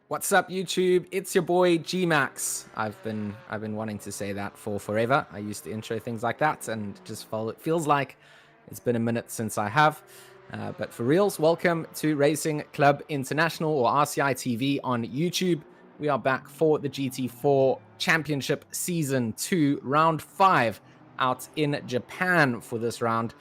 What's up, YouTube? It's your boy G-Max. I've been wanting to say that for forever. I used to intro things like that, and it feels like it's been a minute since I have. But for reals, welcome to Racing Club International, or RCI TV on YouTube. We are back for the GT4 Championship Season 2, Round 5, out in Japan for this round.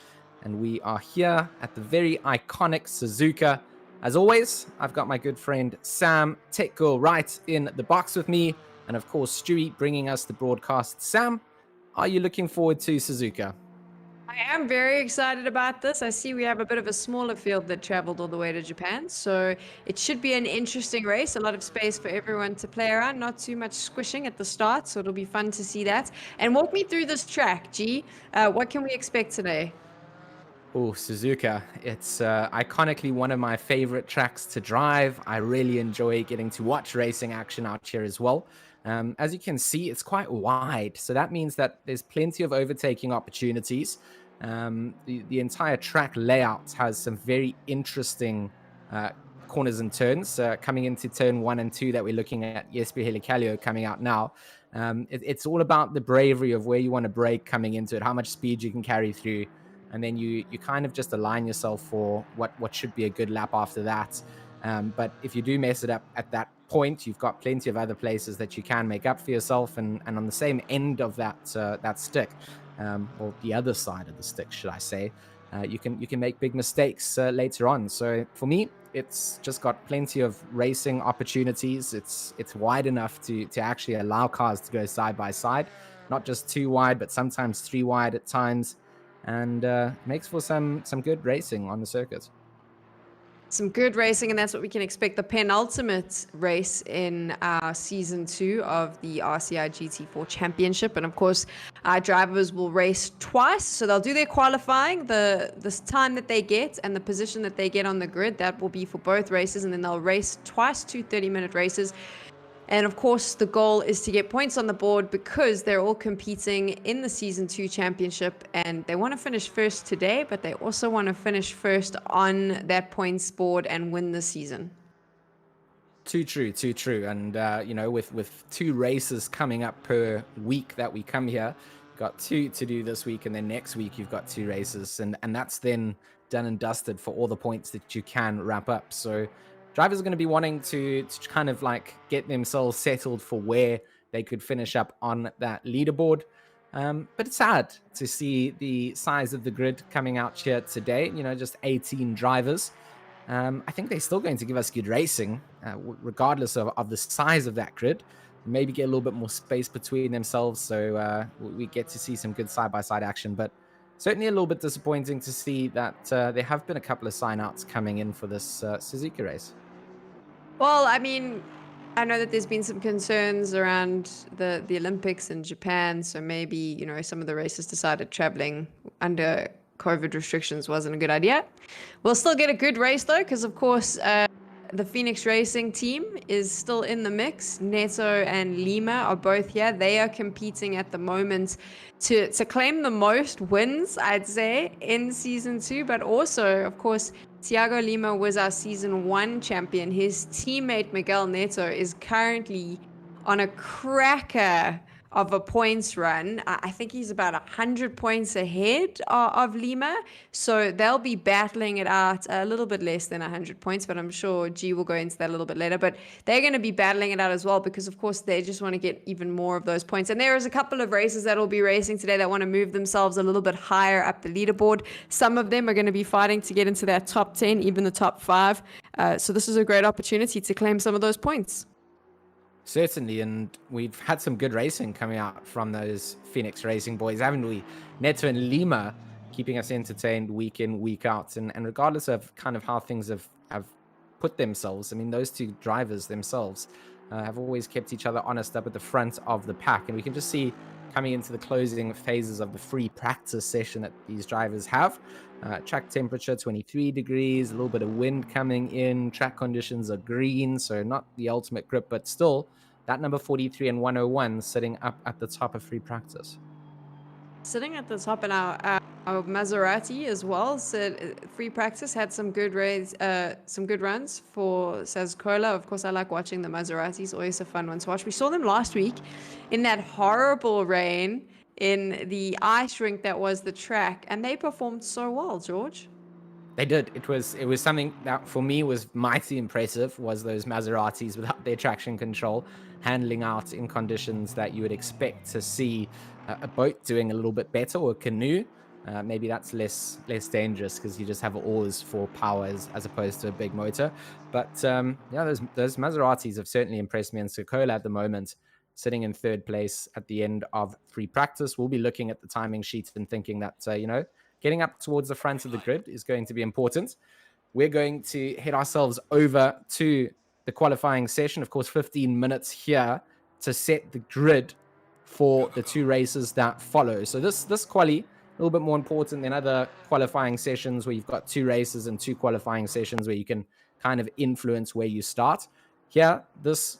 And we are here at the very iconic Suzuka. As always, I've got my good friend Sam, Tech Girl, right in the box with me. And of course, Stewie bringing us the broadcast. Sam, are you looking forward to Suzuka? I am very excited about this. I see we have a bit of a smaller field that traveled all the way to Japan. So it should be an interesting race. A lot of space for everyone to play around. Not too much squishing at the start. So it'll be fun to see that. And walk me through this track, G. What can we expect today? Oh, Suzuka. It's iconically one of my favorite tracks to drive. I really enjoy getting to watch racing action out here as well. As you can see, it's quite wide. So that means that there's plenty of overtaking opportunities. The entire track layout has some very interesting corners and turns. Coming into turn 1 and 2 that we're looking at, Jesper Helicalio coming out now. It's all about the bravery of where you want to brake coming into it, how much speed you can carry through. And then you kind of just align yourself for what should be a good lap after that. But if you do mess it up at that point, you've got plenty of other places that you can make up for yourself. And on the same end of that stick, or the other side of the stick, should I say, you can make big mistakes later on. So for me, it's just got plenty of racing opportunities. It's wide enough to actually allow cars to go side by side, not just 2 wide, but sometimes 3 wide at times. And makes for some good racing on the circuit. Some good racing, and that's what we can expect. The penultimate race in our season 2 of the RCI GT4 Championship. And of course, our drivers will race twice. So they'll do their qualifying, the time that they get and the position that they get on the grid. That will be for both races. And then they'll race twice, 2 30-minute races. And of course, the goal is to get points on the board because they're all competing in the Season 2 Championship. And they want to finish first today, but they also want to finish first on that points board and win the season. Too true. And, with 2 races coming up per week that we come here, got 2 to do this week. And then next week, you've got 2 races. And that's then done and dusted for all the points that you can wrap up. So drivers are going to be wanting to kind of like get themselves settled for where they could finish up on that leaderboard. But it's sad to see the size of the grid coming out here today, just 18 drivers. I think they're still going to give us good racing, regardless of the size of that grid. Maybe get a little bit more space between themselves, so we get to see some good side-by-side action. But certainly a little bit disappointing to see that there have been a couple of sign-outs coming in for this Suzuka race. Well, I mean, I know that there's been some concerns around the Olympics in Japan. So maybe, some of the races decided traveling under COVID restrictions wasn't a good idea. We'll still get a good race, though, because, of course, the Phoenix Racing team is still in the mix. Neto and Lima are both here. They are competing at the moment to claim the most wins, I'd say, in Season 2. But also, of course, Thiago Lima was our Season 1 champion. His teammate, Miguel Neto, is currently on a cracker of a points run. I think he's about 100 points ahead of Lima. So they'll be battling it out a little bit less than 100 points, but I'm sure G will go into that a little bit later. But they're going to be battling it out as well because, of course, they just want to get even more of those points. And there is a couple of races that will be racing today that want to move themselves a little bit higher up the leaderboard. Some of them are going to be fighting to get into that top 10, even the top 5. So this is a great opportunity to claim some of those points. Certainly, and we've had some good racing coming out from those Phoenix Racing boys, haven't we? Neto and Lima keeping us entertained week in, week out. And regardless of kind of how things have put themselves, I mean, those 2 drivers themselves have always kept each other honest up at the front of the pack. And we can just see coming into the closing phases of the free practice session that these drivers have. Track temperature 23 degrees, a little bit of wind coming in. Track conditions are green, so not the ultimate grip, but still that number 43 and 101 sitting up at the top of free practice. Sitting at the top in our Maserati as well. So free practice had some good some good runs for Suzuka. Of course, I like watching the Maseratis. Always a fun one to watch. We saw them last week in that horrible rain in the ice rink that was the track, and they performed so well, George. They did. It was something that for me was mighty impressive. Was those Maseratis without their traction control, handling out in conditions that you would expect to see a boat doing a little bit better, or a canoe. Maybe that's less dangerous because you just have oars for power as opposed to a big motor. But yeah, those Maseratis have certainly impressed me. And Suzuka at the moment, sitting in third place at the end of free practice, we'll be looking at the timing sheet and thinking that getting up towards the front of the grid is going to be important. We're going to head ourselves over to the qualifying session. Of course, 15 minutes here to set the grid for the two races that follow. So this quali, a little bit more important than other qualifying sessions where you've got two races and two qualifying sessions where you can kind of influence where you start. Here, this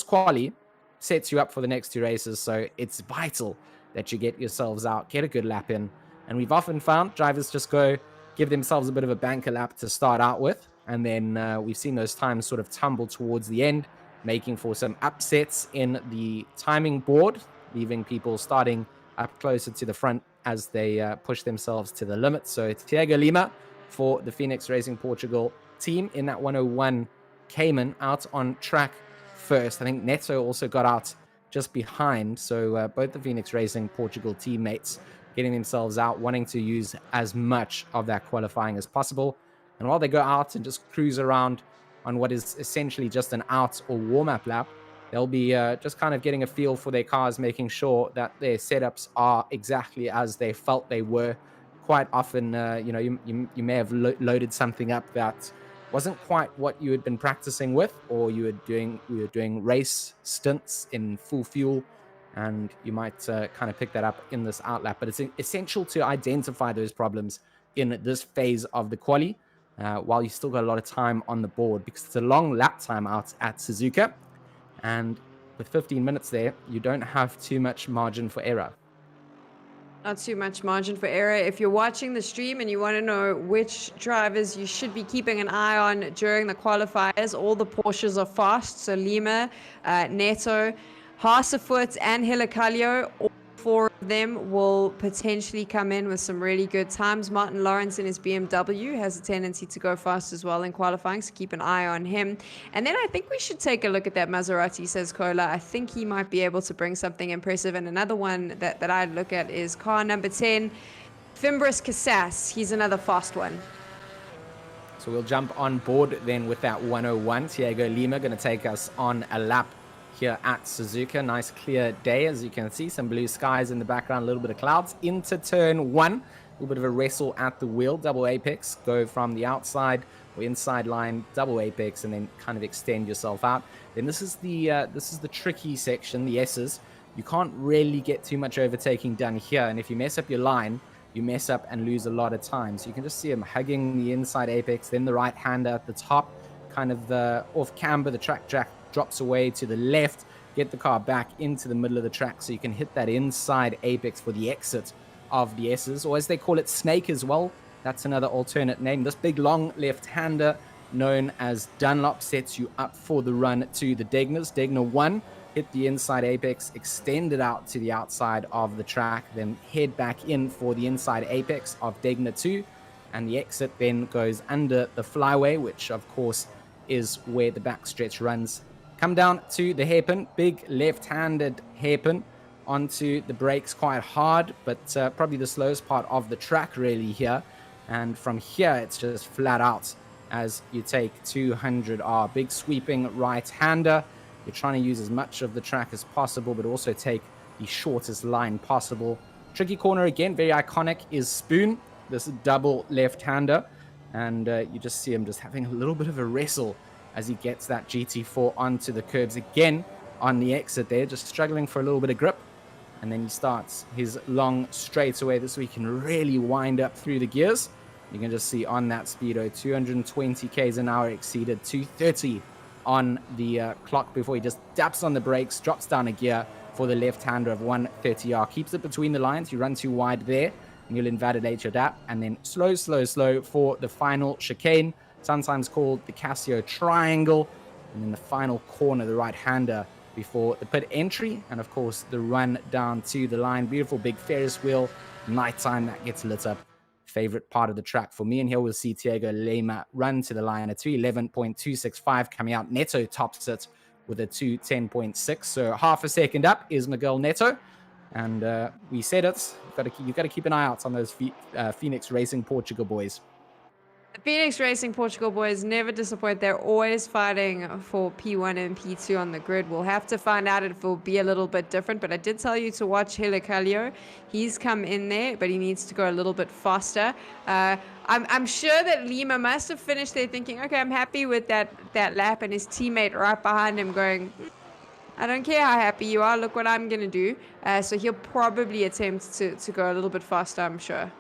quali sets you up for the next two races. So it's vital that you get yourselves out, get a good lap in. And we've often found drivers just give themselves a bit of a banker lap to start out with. And then we've seen those times sort of tumble towards the end, making for some upsets in the timing board, leaving people starting up closer to the front as they push themselves to the limit. So Thiago Lima for the Phoenix Racing Portugal team in that 101 Cayman out on track first. I think Neto also got out just behind. So both the Phoenix Racing Portugal teammates getting themselves out, wanting to use as much of that qualifying as possible. And while they go out and just cruise around on what is essentially just an out or warm-up lap, they'll be just kind of getting a feel for their cars, making sure that their setups are exactly as they felt they were. Quite often, you may have loaded something up that wasn't quite what you had been practicing with, or you were doing race stints in full fuel, and you might kind of pick that up in this outlap. But it's essential to identify those problems in this phase of the quali while you still got a lot of time on the board, because it's a long lap time out at Suzuka. And with 15 minutes there, you don't have too much margin for error. Not too much margin for error. If you're watching the stream and you want to know which drivers you should be keeping an eye on during the qualifiers, all the Porsches are fast. So Lima, Neto, Hasefoot, and Helikalio, all four of them will potentially come in with some really good times. Martin Lawrence in his BMW has a tendency to go fast as well in qualifying, so keep an eye on him. And then I think we should take a look at that Maserati, says Kola. I think he might be able to bring something impressive. And another one that I'd look at is car number 10, Fimbris Casas. He's another fast one. So we'll jump on board then with that 101. Thiago Lima going to take us on a lap here at Suzuka. Nice clear day, as you can see, some blue skies in the background, a little bit of clouds. Into turn one, a little bit of a wrestle at the wheel, double apex, go from the outside or inside line, double apex, and then kind of extend yourself out. Then this is the tricky section, the S's. You can't really get too much overtaking done here, and if you mess up your line, you mess up and lose a lot of time. So you can just see him hugging the inside apex, then the right hander at the top, kind of the off camber, the track jack drops away to the left, get the car back into the middle of the track so you can hit that inside apex for the exit of the S's, or as they call it, snake as well. That's another alternate name. This big long left-hander known as Dunlop sets you up for the run to the Degnas. Degna 1, hit the inside apex, extend it out to the outside of the track, then head back in for the inside apex of Degna 2, and the exit then goes under the flyway, which of course is where the backstretch runs. Come down to the hairpin, big left-handed hairpin onto the brakes, quite hard, but probably the slowest part of the track really here. And from here, it's just flat out as you take 200R. Big sweeping right-hander. You're trying to use as much of the track as possible, but also take the shortest line possible. Tricky corner again, very iconic, is Spoon, this double left-hander. And you just see him just having a little bit of a wrestle as he gets that GT4 onto the curbs again on the exit there, just struggling for a little bit of grip. And then he starts his long straightaway. This way he can really wind up through the gears. You can just see on that speedo, 220 k's an hour exceeded, 230 on the clock before he just daps on the brakes, drops down a gear for the left-hander of 130R. Keeps it between the lines. You run too wide there, and you'll invalidate your DAP. And then slow, slow, slow for the final chicane, sometimes called the Casio Triangle. And then the final corner, the right-hander, before the pit entry. And, of course, the run down to the line. Beautiful big Ferris wheel. Nighttime, that gets lit up. Favorite part of the track for me. And here we'll see Thiago Lima run to the line at 2:11.265 coming out. Neto tops it with a 2:10.6. So half a second up is Miguel Neto. And we said it. You've got to keep an eye out on those Phoenix Racing Portugal boys. The Phoenix Racing Portugal boys never disappoint. They're always fighting for P1 and P2 on the grid. We'll have to find out if it will be a little bit different, but I did tell you to watch Helicalio. He's come in there, but he needs to go a little bit faster. I'm sure that Lima must have finished there thinking, okay, I'm happy with that lap, and his teammate right behind him going, I don't care how happy you are, look what I'm going to do. So he'll probably attempt to go a little bit faster, I'm sure.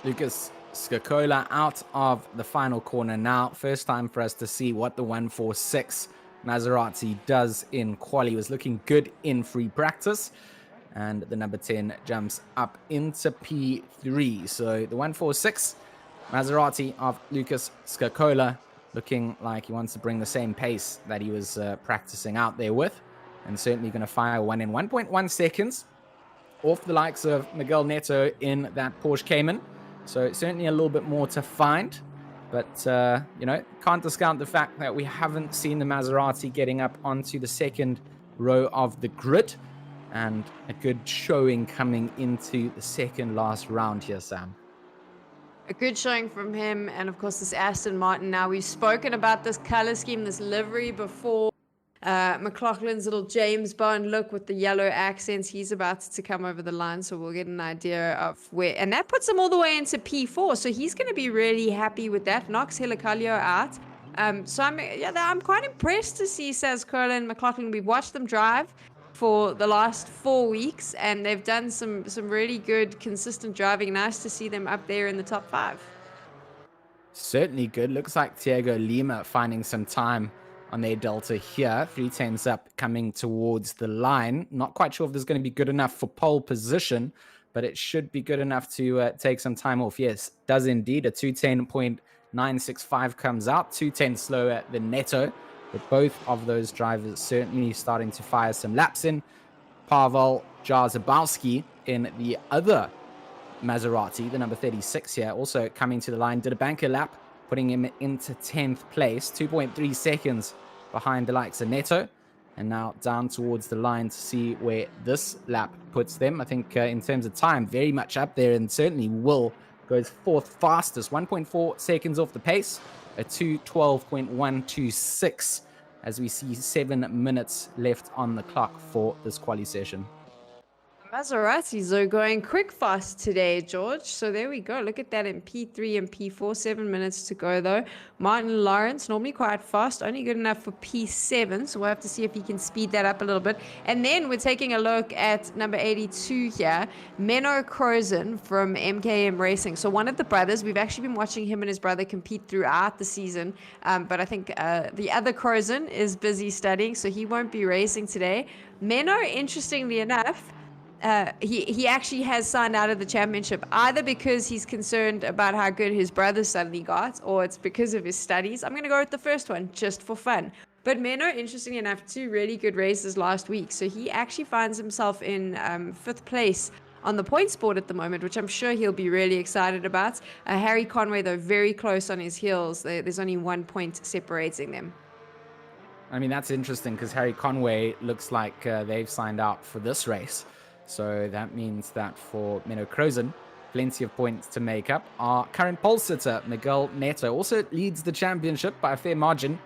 Lucas Skakola out of the final corner now. First time for us to see what the 146 Maserati does in quali. Was looking good in free practice. And the number 10 jumps up into P3. So the 146 Maserati of Lucas Skakola looking like he wants to bring the same pace that he was practicing out there with. And certainly going to fire one in 1.1 seconds off the likes of Miguel Neto in that Porsche Cayman. So certainly a little bit more to find. But, can't discount the fact that we haven't seen the Maserati getting up onto the second row of the grid. And a good showing coming into the second last round here, Sam. A good showing from him, and of course this Aston Martin. Now, we've spoken about this color scheme, this livery before. Mclaughlin's little James Bond look with the yellow accents. He's about to come over the line, so we'll get an idea of where. And that puts him all the way into P4, so he's going to be really happy with that. Knocks Helicalio out. So I'm quite impressed to see Sazcola and Mclaughlin. We've watched them drive for the last 4 weeks, and they've done some really good, consistent driving. Nice to see them up there in the top 5. Certainly good. Looks like Thiago Lima finding some time on their Delta here. 310s up, coming towards the line. Not quite sure if this is going to be good enough for pole position, but it should be good enough to take some time off. Yes, does indeed. A 210.965 comes out. 210 slower than Neto. But both of those drivers certainly starting to fire some laps in. Pavel Jarzabowski in the other Maserati, the number 36 here, also coming to the line. Did a banker lap, putting him into 10th place. 2.3 seconds behind the likes of Neto. And now down towards the line to see where this lap puts them. I think in terms of time, very much up there, and certainly Will goes fourth fastest. 1.4 seconds off the pace. A 2:12.126 as we see 7 minutes left on the clock for this quali session. Maseratis are going quick fast today, George. So there we go. Look at that in P3 and P4. 7 minutes to go, though. Martin Lawrence, normally quite fast, only good enough for P7. So we'll have to see if he can speed that up a little bit. And then we're taking a look at number 82 here, Menno Crozen from MKM Racing. So one of the brothers, we've actually been watching him and his brother compete throughout the season. But I think the other Crozen is busy studying, so he won't be racing today. Menno, interestingly enough, he actually has signed out of the championship, either because he's concerned about how good his brother suddenly got, or it's because of his studies. I'm going to go with the first one, just for fun. But Menno, interestingly enough, 2 really good races last week. So he actually finds himself in 5th place on the points board at the moment, which I'm sure he'll be really excited about. Harry Conway, though, very close on his heels. There's only 1 point separating them. I mean, that's interesting because Harry Conway looks like they've signed out for this race. So that means that for Menno Crozen, plenty of points to make up. Our current pole sitter, Miguel Neto, also leads the championship by a fair margin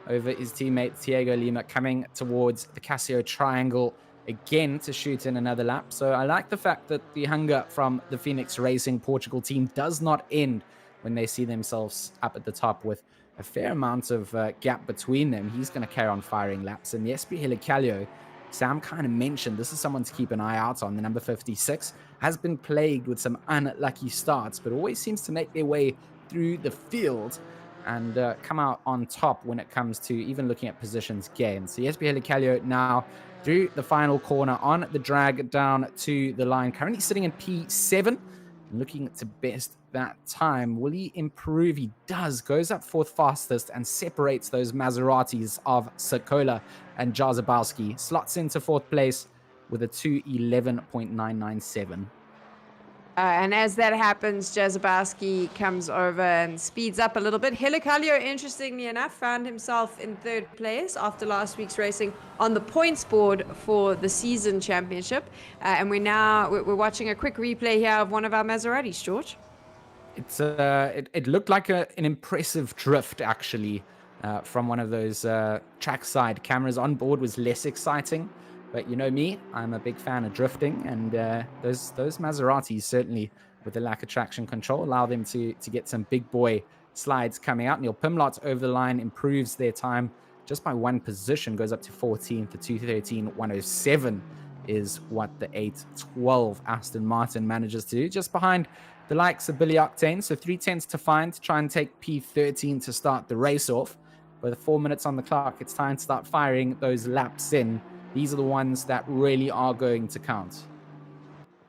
over his teammate Thiago Lima, coming towards the Casio Triangle again to shoot in another lap. So I like the fact that the hunger from the Phoenix Racing Portugal team does not end when they see themselves up at the top with a fair amount of gap between them. He's going to carry on firing laps. And the SP Helicalio, Sam kind of mentioned, this is someone to keep an eye out on. The number 56 has been plagued with some unlucky starts, but always seems to make their way through the field. and come out on top when it comes to even looking at positions gained. So Jesper Helicalio now through the final corner on the drag down to the line, currently sitting in P7. Looking to best that time. Will he improve? He does. Goes up fourth fastest and separates those Maseratis of Sokola and Jarzabowski. Slots into fourth place with a 2:11.997. And as that happens, Jazabowski comes over and speeds up a little bit. Helicalio, interestingly enough, found himself in third place after last week's racing on the points board for the season championship. And we're watching a quick replay here of one of our Maseratis, George. It looked like an impressive drift, actually, from one of those trackside cameras. On board was less exciting. But you know me, I'm a big fan of drifting, and those Maseratis certainly, with the lack of traction control, allow them to get some big boy slides coming out. Neil Pimlott over the line improves their time just by one position, goes up to 14th to 2:13.107 is what the 8:12 Aston Martin manages to do, just behind the likes of Billy Octane. So 3/10 to find to try and take P13 to start the race off. With 4 minutes on the clock, it's time to start firing those laps in. These are the ones that really are going to count.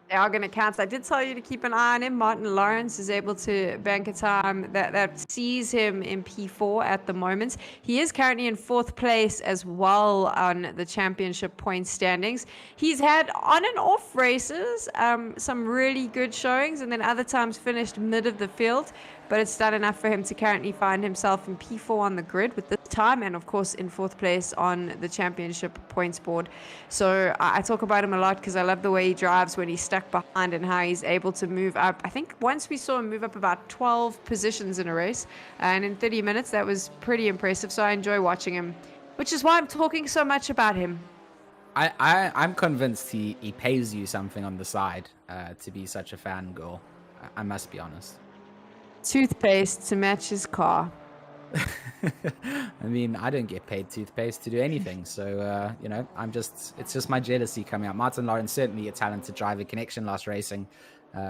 They are going to count. I did tell you to keep an eye on him. Martin Lawrence is able to bank a time that sees him in P4 at the moment. He is currently in fourth place as well on the championship point standings. He's had on and off races, some really good showings, and then other times finished mid of the field. But it's done enough for him to currently find himself in P4 on the grid with this time, and of course in fourth place on the championship points board. So I talk about him a lot because I love the way he drives when he's stuck behind and how he's able to move up. I think once we saw him move up about 12 positions in a race, and in 30 minutes that was pretty impressive. So I enjoy watching him, which is why I'm talking so much about him. I'm convinced he pays you something on the side to be such a fangirl. I must be honest. Toothpaste to match his car. I mean, I don't get paid toothpaste to do anything, so you know, it's just my jealousy coming out. Martin Lawrence, certainly a talented driver. Connection last racing,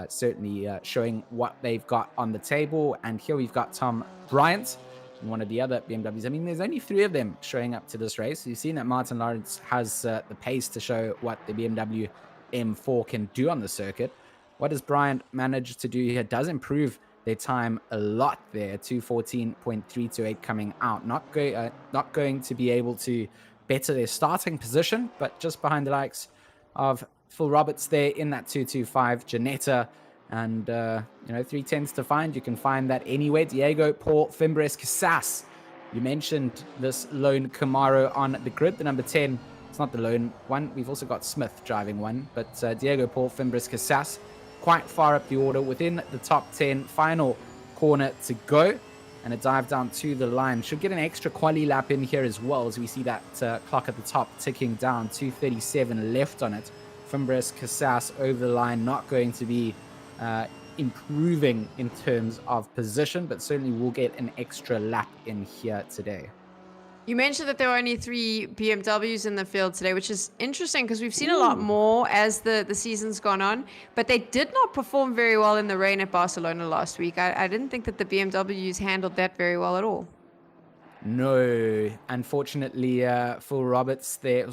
certainly showing what they've got on the table. And here we've got Tom Bryant and one of the other BMWs. I mean, there's only 3 of them showing up to this race. You've seen that Martin Lawrence has the pace to show what the BMW M4 can do on the circuit. What does Bryant manage to do here? Does improve their time a lot there, 2:14.328 coming out. Not going to be able to better their starting position, but just behind the likes of Phil Roberts there in that 2:25. Janetta and 3:10s to find. You can find that anywhere. Diego Paul Fimbres Casas. You mentioned this lone Camaro on the grid, the number 10. It's not the lone one. We've also got Smith driving one, but Diego Paul Fimbres Casas quite far up the order, within the top 10. Final corner to go, and a dive down to the line. Should get an extra quali lap in here as well, as we see that clock at the top ticking down. 2:37 left on it. Fimbres Casas over the line, not going to be improving in terms of position, but certainly will get an extra lap in here today. You mentioned that there were only 3 BMWs in the field today, which is interesting because we've seen a lot more as the season's gone on, but they did not perform very well in the rain at Barcelona last week. I didn't think that the BMWs handled that very well at all. No, unfortunately, Phil Roberts there,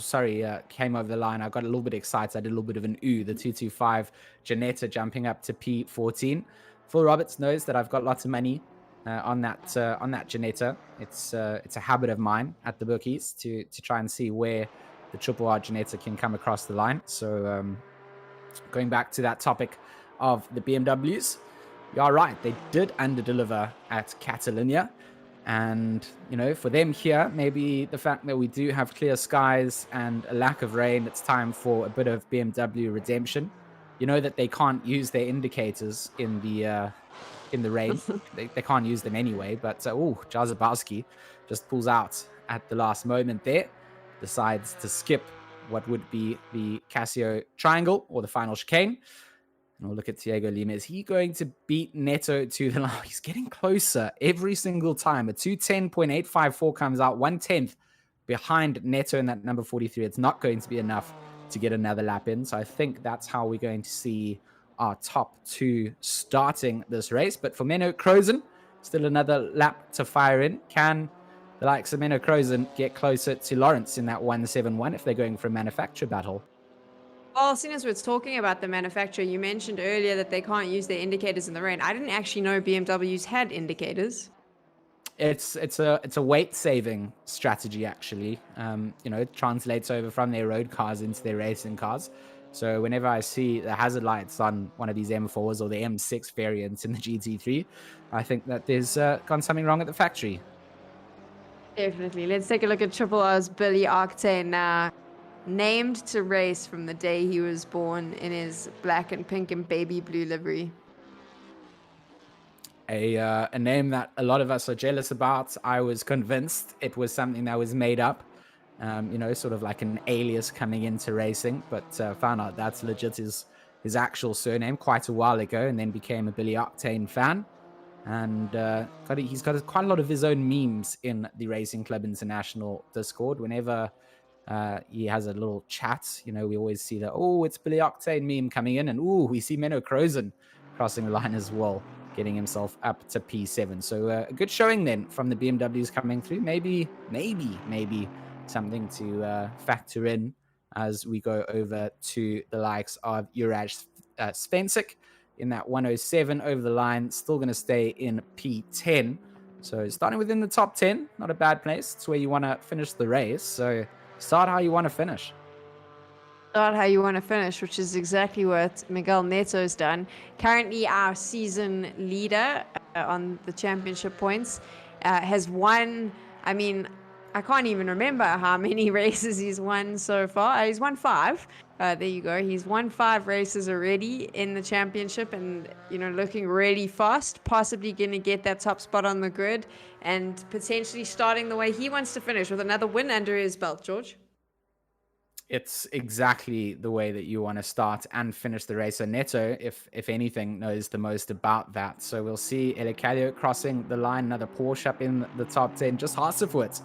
came over the line. I got a little bit excited. I did a little bit of an ooh, the 225 Janetta jumping up to P14. Phil Roberts knows that I've got lots of money on that Janetta. It's a habit of mine at the bookies to try and see where the Triple R Janetta can come across the line. So going back to that topic of the BMWs, you are right. They did underdeliver at Catalunya. And, for them here, maybe the fact that we do have clear skies and a lack of rain, it's time for a bit of BMW redemption. You know that they can't use their indicators in the rain. they can't use them anyway. But, Jarzabowski just pulls out at the last moment there. Decides to skip what would be the Casio Triangle or the final chicane. And we'll look at Diego Lima. Is he going to beat Neto to the line? He's getting closer every single time. A 2:10.854 comes out, 1/10 behind Neto in that number 43. It's not going to be enough to get another lap in. So I think that's how we're going to see our top 2 starting this race. But for Menno Krozen, Still another lap to fire in. Can the likes of Mclaughlin get closer to Lawrence in that 171 if they're going for a manufacturer battle? Well, seeing as we're talking about the manufacturer, you mentioned earlier that they can't use their indicators in the rain. I didn't actually know BMWs had indicators. It's a weight saving strategy actually. It translates over from their road cars into their racing cars. So whenever I see the hazard lights on one of these M4s or the M6 variants in the GT3, I think that there's gone something wrong at the factory. Definitely. Let's take a look at Triple R's Billy Octane now. Named to race from the day he was born in his black and pink and baby blue livery. A name that a lot of us are jealous about. I was convinced it was something that was made up, sort of like an alias coming into racing, but found out that's legit his actual surname quite a while ago, and then became a Billy Octane fan. And he's got quite a lot of his own memes in the Racing Club International Discord. Whenever he has a little chat, we always see that, oh, it's Billy Octane meme coming in, and we see Menno Crozen crossing the line as well, getting himself up to P7. So a good showing then from the BMWs coming through. Maybe something to factor in as we go over to the likes of Juraj Spencik in that 107 over the line, still going to stay in P10. So starting within the top 10, not a bad place. It's where you want to finish the race. So start how you want to finish. Start how you want to finish, which is exactly what Miguel Neto's done. Currently our season leader on the championship points has won, I can't even remember how many races he's won so far. He's won 5. There you go. He's won 5 races already in the championship and, looking really fast, possibly going to get that top spot on the grid and potentially starting the way he wants to finish with another win under his belt, George. It's exactly the way that you want to start and finish the race. So Neto, if anything, knows the most about that. So we'll see Helicalio crossing the line, another Porsche up in the top 10, just Hasselwood.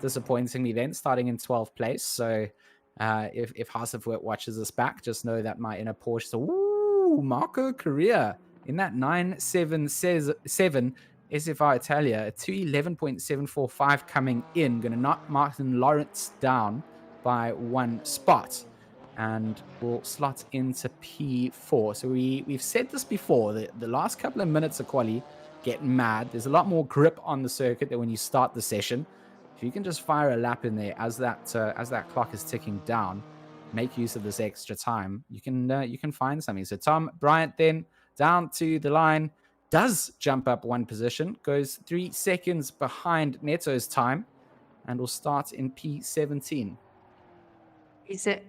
Disappointingly then, starting in 12th place. So if Hasselwood watches us back, just know that my inner Porsche, so Marco Correa in that 977 SFR Italia, a 211.745 coming in, going to knock Martin Lawrence down by 1 spot and will slot into P4. So we've said this before, that the last couple of minutes of quali get mad. There's a lot more grip on the circuit than when you start the session. If you can just fire a lap in there as that clock is ticking down, make use of this extra time, you can find something. So Tom Bryant then down to the line, does jump up 1 position, goes 3 seconds behind Neto's time, and will start in P17. Is it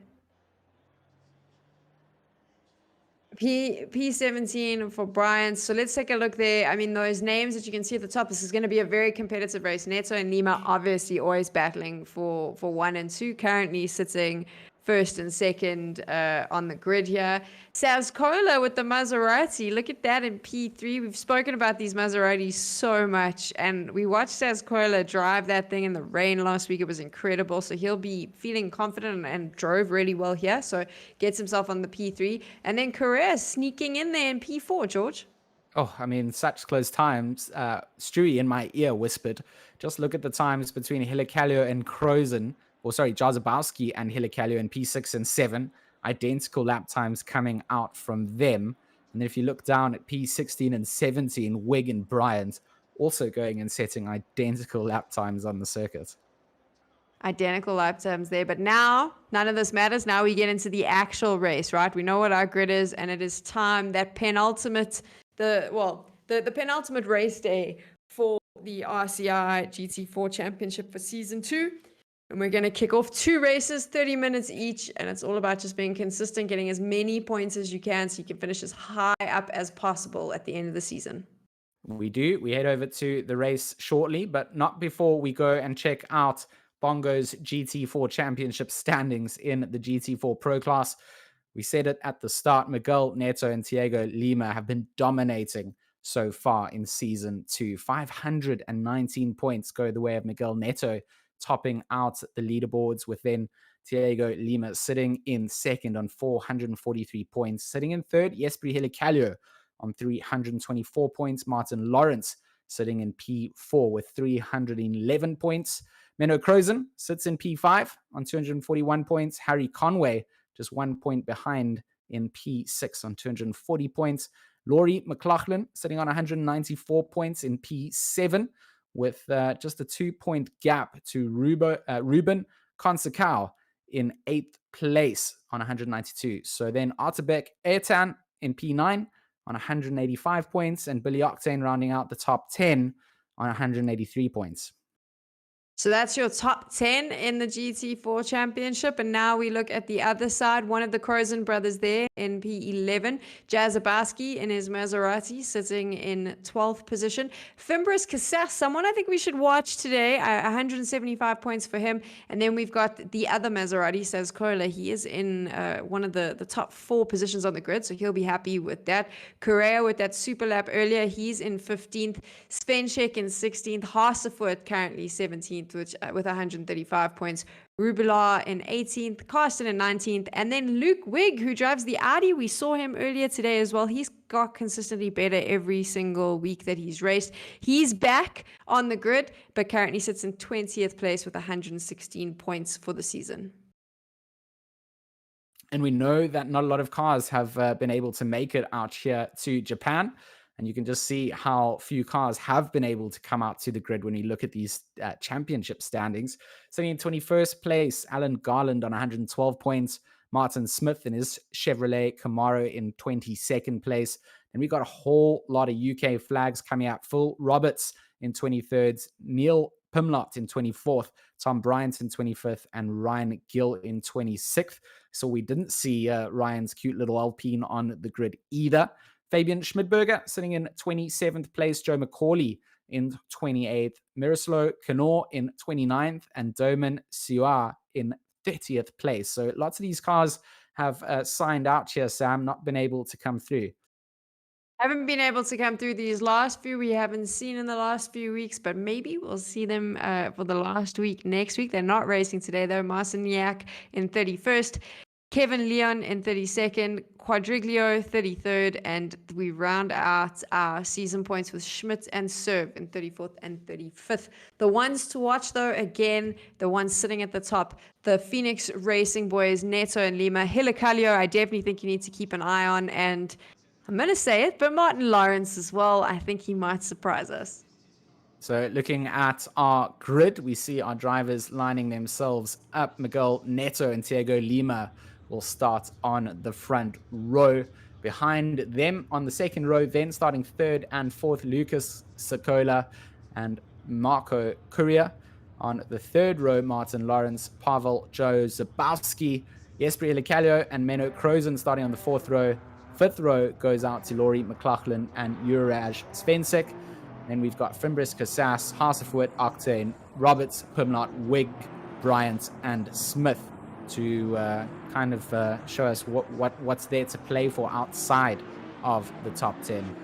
P17 for Brian? So let's take a look there. Those names that you can see at the top, this is going to be a very competitive race. Neto and Lima obviously always battling for 1 and 2, currently sitting first and second on the grid here. Savskola with the Maserati. Look at that in P3. We've spoken about these Maseratis so much, and we watched Savskola drive that thing in the rain last week. It was incredible. So he'll be feeling confident and drove really well here. So gets himself on the P3. And then Correa sneaking in there in P4, George. Oh, such close times. Stewie in my ear whispered, just look at the times between Helicalio and Crozen, Jarzabowski and Helicalio in P6 and 7. Identical lap times coming out from them. And then if you look down at P16 and 17, Wig and Bryant also going and setting identical lap times on the circuit. Identical lap times there. But now, none of this matters. Now we get into the actual race, right? We know what our grid is, and it is time, that penultimate, the penultimate race day for the RCI GT4 Championship for Season 2. And we're going to kick off 2 races, 30 minutes each. And it's all about just being consistent, getting as many points as you can so you can finish as high up as possible at the end of the season. We do. We head over to the race shortly, but not before we go and check out Bongo's GT4 Championship standings in the GT4 Pro Class. We said it at the start, Miguel, Neto, and Thiago Lima have been dominating so far in Season 2. 519 points go the way of Miguel Neto, topping out the leaderboards, with then Thiago Lima sitting in second on 443 points. Sitting in third, Jesper Helicalio on 324 points. Martin Lawrence sitting in P4 with 311 points. Mclaughlin sits in P5 on 241 points. Harry Conway just 1 point behind in P6 on 240 points. Laurie Mclaughlin sitting on 194 points in P7 with just a 2-point gap to Ruben Consacao in 8th place on 192. So then Artabek Ertan in P9 on 185 points, and Billy Octane rounding out the top 10 on 183 points. So that's your top 10 in the GT4 championship. And now we look at the other side. One of the Crozon brothers there in P11, Jaz Zabarski in his Maserati sitting in 12th position. Fimbris Casas, someone I think we should watch today, 175 points for him. And then we've got the other Maserati, says Kola. He is in one of the top 4 positions on the grid, so he'll be happy with that. Correa with that super lap earlier, he's in 15th. Svenchek in 16th. Hasefoot currently 17th. With 135 points. Rubilar in 18th, Carsten in 19th, and then Luke Wigg, who drives the Audi. We saw him earlier today as well. He's got consistently better every single week that he's raced. He's back on the grid, but currently sits in 20th place with 116 points for the season. And we know that not a lot of cars have been able to make it out here to Japan. And you can just see how few cars have been able to come out to the grid when you look at these championship standings. Sitting in 21st place, Alan Garland on 112 points. Martin Smith in his Chevrolet Camaro in 22nd place. And we got a whole lot of UK flags coming out. Phil Roberts in 23rd. Neil Pimlott in 24th. Tom Bryant in 25th. And Ryan Gill in 26th. So we didn't see Ryan's cute little Alpine on the grid either. Fabian Schmidberger sitting in 27th place, Joe McCauley in 28th, Miroslav Kanor in 29th, and Doman Siwa in 30th place. So lots of these cars have signed out here, Sam, not been able to come through. Haven't been able to come through these last few. We haven't seen in the last few weeks, but maybe we'll see them for the last week next week. They're not racing today, though. Marciniak in 31st. Kevin Leon in 32nd, Quadriglio 33rd, and we round out our season points with Schmidt and Serve in 34th and 35th. The ones to watch, though, again, the ones sitting at the top, the Phoenix Racing boys, Neto and Lima. Hilakalio, I definitely think you need to keep an eye on, and I'm going to say it, but Martin Lawrence as well. I think he might surprise us. So looking at our grid, we see our drivers lining themselves up. Miguel Neto and Thiago Lima will start on the front row. Behind them on the second row, then starting third and fourth, Lucas Sokola and Marco Courier. On the third row, Martin Lawrence, Pavel Joe Zabowski, Jesper Ilicalio and Menno Crozon starting on the fourth row. Fifth row goes out to Laurie Mclaughlin and Juraj Svensek. Then we've got Fimbris Casas, Hasefoot, Octane, Roberts, Pimlott, Wigg, Bryant, and Smith to kind of show us what's there to play for outside of the top 10.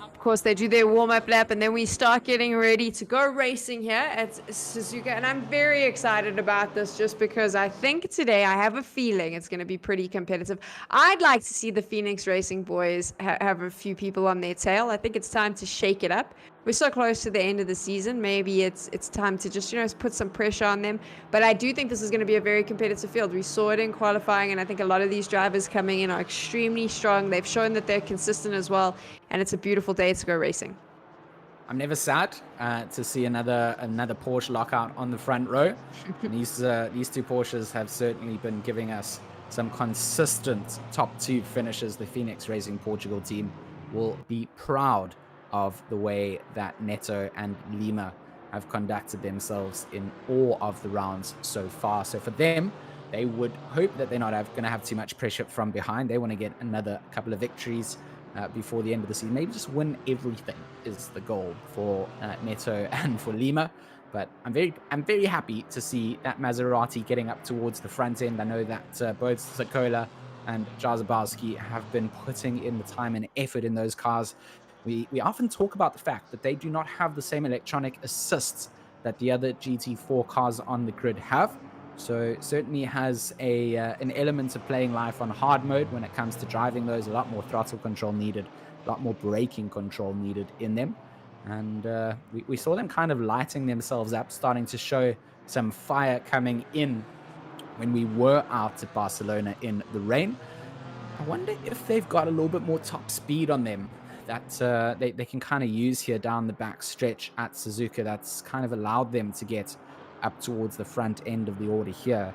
Of course, they do their warm-up lap, and then we start getting ready to go racing here at Suzuka. And I'm very excited about this just because I think today I have a feeling it's going to be pretty competitive. I'd like to see the Phoenix Racing boys have a few people on their tail. I think it's time to shake it up. We're so close to the end of the season. Maybe it's time to just, put some pressure on them. But I do think this is going to be a very competitive field. We saw it in qualifying, and I think a lot of these drivers coming in are extremely strong. They've shown that they're consistent as well, and it's a beautiful day to go racing. I'm never sad to see another Porsche lockout on the front row. These two Porsches have certainly been giving us some consistent top 2 finishes. The Phoenix Racing Portugal team will be proud of the way that Neto and Lima have conducted themselves in all of the rounds so far. So for them, they would hope that they're not going to have too much pressure from behind. They want to get another couple of victories before the end of the season. Maybe just win everything is the goal for Neto and for Lima. But I'm very happy to see that Maserati getting up towards the front end. I know that both Sokola and Jazabowski have been putting in the time and effort in those cars. We often talk about the fact that they do not have the same electronic assists that the other GT4 cars on the grid have. So certainly has an element of playing life on hard mode when it comes to driving those. A lot more throttle control needed, a lot more braking control needed in them. And we saw them kind of lighting themselves up, starting to show some fire coming in when we were out at Barcelona in the rain. I wonder if they've got a little bit more top speed on them that they can kind of use here down the back stretch at Suzuka. That's kind of allowed them to get up towards the front end of the order here.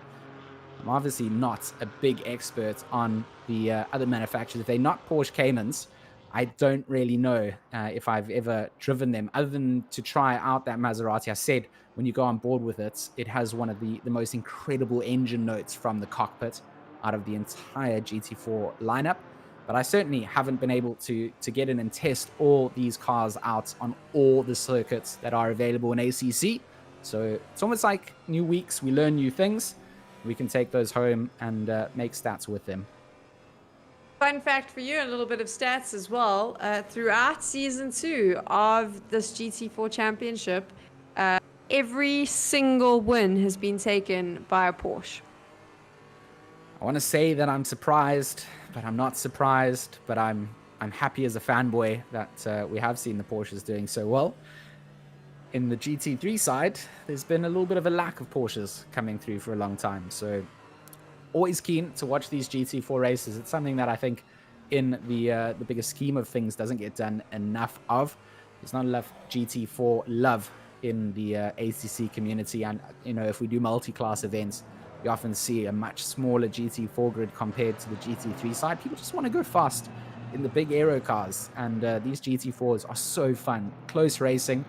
I'm obviously not a big expert on the other manufacturers. If they're not Porsche Caymans, I don't really know if I've ever driven them, other than to try out that Maserati. I said when you go on board with it, it has one of the most incredible engine notes from the cockpit out of the entire GT4 lineup. But I certainly haven't been able to get in and test all these cars out on all the circuits that are available in ACC. So it's almost like new weeks, we learn new things. We can take those home and make stats with them. Fun fact for you, and a little bit of stats as well. Throughout season 2 of this GT4 championship, every single win has been taken by a Porsche. I want to say that I'm surprised, but I'm not surprised. But I'm happy as a fanboy that we have seen the Porsches doing so well. In the GT3 side, there's been a little bit of a lack of Porsches coming through for a long time. So always keen to watch these GT4 races. It's something that I think in the bigger scheme of things doesn't get done enough of. There's not enough GT4 love in the ACC community. And, you know, if we do multi-class events, you often see a much smaller GT4 grid compared to the GT3 side. People just want to go fast in the big aero cars. And these GT4s are so fun. Close racing.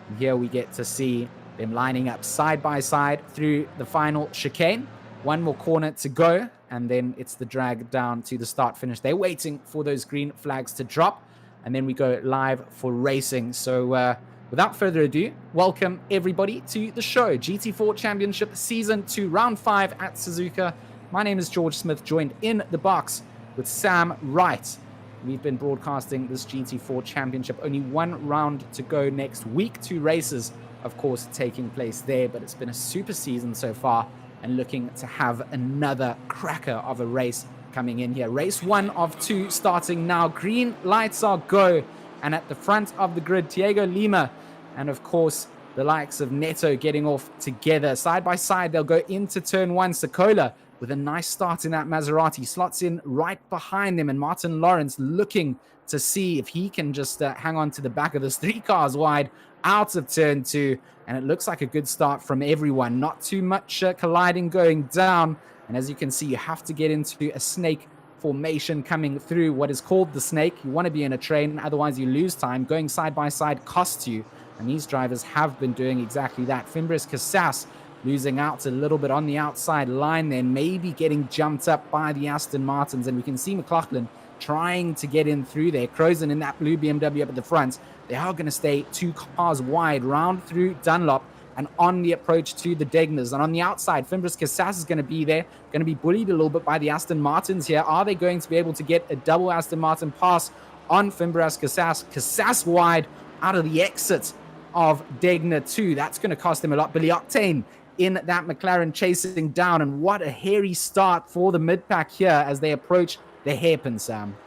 And here we get to see them lining up side by side through the final chicane. One more corner to go, and then it's the drag down to the start finish. They're waiting for those green flags to drop, and then we go live for racing. So without further ado, welcome everybody to the show. GT4 Championship Season 2, Round 5 at Suzuka. My name is George Smith, joined in the box with Sam Wright. We've been broadcasting this GT4 Championship. Only one round to go next week. 2 races, of course, taking place there, but it's been a super season so far, and looking to have another cracker of a race coming in here. Race 1 of 2 starting now. Green lights are go. And at the front of the grid, Thiago Lima and, of course, the likes of Neto getting off together. Side by side, they'll go into turn 1. Sokola with a nice start in that Maserati. Slots in right behind them. And Martin Lawrence looking to see if he can just hang on to the back of this 3 cars wide out of turn 2. And it looks like a good start from everyone. Not too much colliding going down. And as you can see, you have to get into a snake formation coming through what is called the snake. You want to be in a train, otherwise you lose time. Going side by side costs you. And these drivers have been doing exactly that. Fimbres Casas losing out a little bit on the outside line then, maybe getting jumped up by the Aston Martins. And we can see Mclaughlin trying to get in through there. Crozen in that blue BMW up at the front. They are going to stay 2 cars wide, round through Dunlop and on the approach to the Degners. And on the outside, Fimbres Casas is going to be there, going to be bullied a little bit by the Aston Martins here. Are they going to be able to get a double Aston Martin pass on Fimbres Casas? Casas wide out of the exit of Degner 2. That's going to cost them a lot. Billy Octane in that McLaren chasing down. And what a hairy start for the mid-pack here as they approach the hairpin, Sam.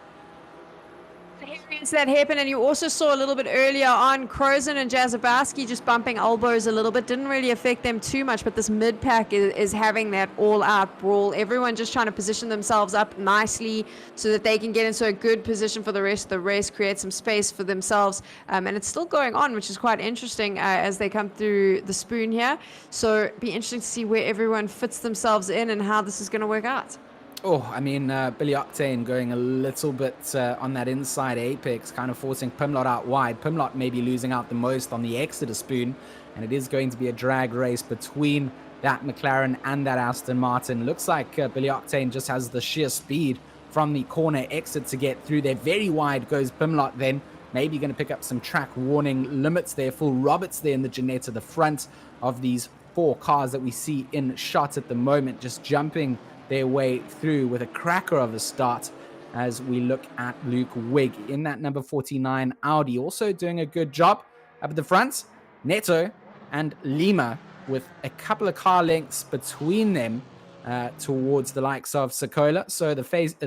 That happen, and you also saw a little bit earlier on Crozen and Jazabowski just bumping elbows a little bit. Didn't really affect them too much, but this mid-pack is having that all-out brawl. Everyone just trying to position themselves up nicely so that they can get into a good position for the rest of the race, create some space for themselves, and it's still going on, which is quite interesting as they come through the spoon here. So it'd be interesting to see where everyone fits themselves in and how this is going to work out. Oh, I mean, Billy Octane going a little bit on that inside apex, kind of forcing Pimlott out wide. Pimlott maybe losing out the most on the Exeter spoon, and it is going to be a drag race between that McLaren and that Aston Martin. Looks like Billy Octane just has the sheer speed from the corner exit to get through there. Very wide goes Pimlott then. Maybe going to pick up some track warning limits there. Full Roberts there in the Ginetta, the front of these 4 cars that we see in shot at the moment, just jumping their way through with a cracker of a start as we look at Luke Wigg in that number 49 Audi, also doing a good job up at the front. Neto and Lima with a couple of car lengths between them towards the likes of Sokola. So the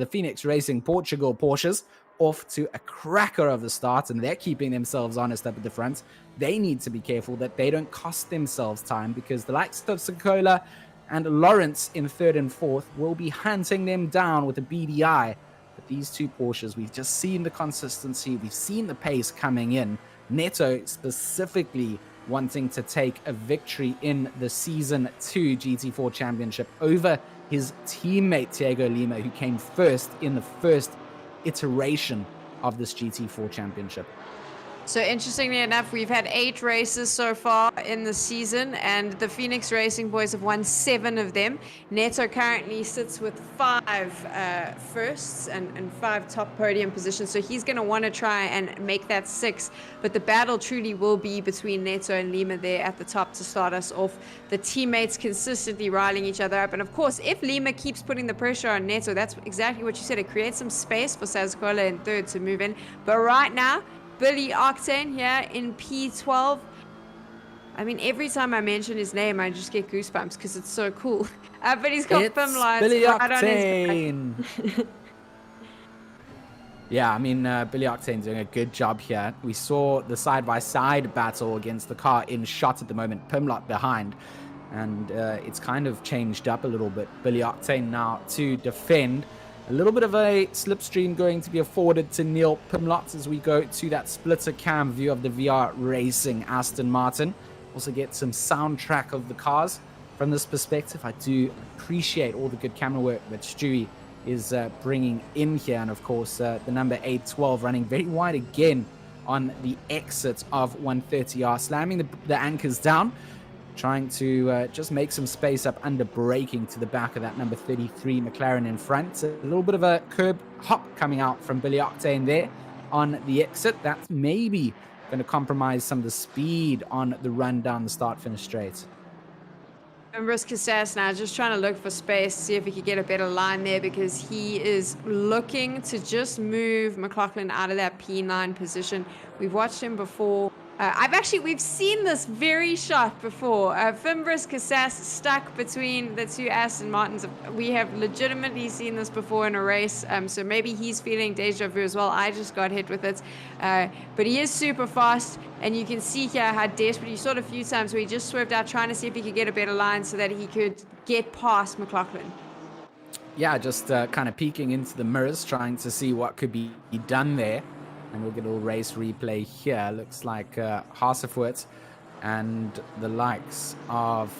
Phoenix Racing Portugal Porsches off to a cracker of the start, and they're keeping themselves honest up at the front. They need to be careful that they don't cost themselves time, because the likes of Suzuka and Lawrence in third and fourth will be hunting them down with a BDI. But these two Porsches, we've just seen the consistency, we've seen the pace coming in. Neto specifically wanting to take a victory in the Season 2 GT4 Championship over his teammate Thiago Lima, who came first in the first iteration of this GT4 Championship. So interestingly enough, we've had 8 races so far in the season, and the Phoenix Racing boys have won 7 of them. Neto currently sits with 5 firsts and 5 top podium positions, so he's going to want to try and make that 6. But the battle truly will be between Neto and Lima there at the top to start us off. The teammates consistently riling each other up, and of course, if Lima keeps putting the pressure on Neto, that's exactly what you said. It creates some space for Suzuka in third to move in. But right now, Billy Octane here in P12. I mean, every time I mention his name, I just get goosebumps because it's so cool. But he's got Pimlott Billy right Octane. on his back. Yeah, I mean, Billy Octane's doing a good job here. We saw the side-by-side battle against the car in shot at the moment, Pimlott behind. And it's kind of changed up a little bit. Billy Octane now to defend. A little bit of a slipstream going to be afforded to Neil Pimlott as we go to that splitter cam view of the VR Racing Aston Martin. Also get some soundtrack of the cars from this perspective. I do appreciate all the good camera work that Stewie is bringing in here. And of course, the number 812 running very wide again on the exit of 130R, slamming the anchors down. Trying to just make some space up under braking to the back of that number 33 McLaren in front. A little bit of a curb hop coming out from Billy Octane there on the exit. That's maybe going to compromise some of the speed on the run down the start-finish straight. And Cassas now just trying to look for space, see if he could get a better line there, because he is looking to just move Mclaughlin out of that P9 position. We've watched him before. We've seen this very shot before. Fimbris Cassas stuck between the two Aston Martins. We have legitimately seen this before in a race, so maybe he's feeling deja vu as well. I just got hit with it. But he is super fast, and you can see here how desperate. You saw it a few times where he just swerved out trying to see if he could get a better line so that he could get past Mclaughlin. Yeah, just kind of peeking into the mirrors, trying to see what could be done there. And we'll get a little race replay here. Looks like Harsefwert and the likes of,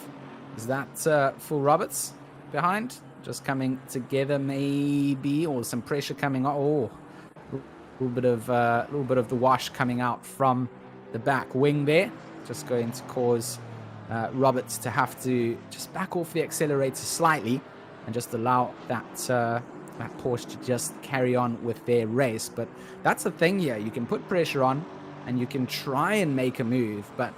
is that Full Roberts behind? Just coming together maybe, or some pressure coming on. Oh, a little bit of the wash coming out from the back wing there. Just going to cause Roberts to have to just back off the accelerator slightly and just allow that Porsche to just carry on with their race. But that's the thing here. You can put pressure on and you can try and make a move, but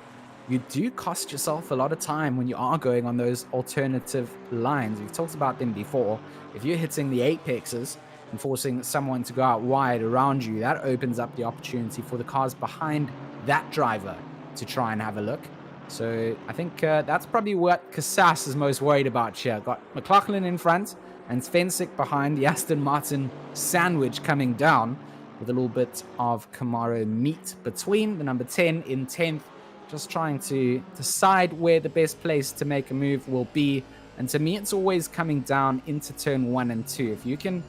you do cost yourself a lot of time when you are going on those alternative lines. We've talked about them before. If you're hitting the apexes and forcing someone to go out wide around you, that opens up the opportunity for the cars behind that driver to try and have a look. So I think that's probably what Cassas is most worried about here. Got Mclaughlin in front and Spencer behind, the Aston Martin sandwich coming down with a little bit of Camaro meat between. The number 10 in 10th, just trying to decide where the best place to make a move will be. And to me, it's always coming down into turn 1 and 2. If you can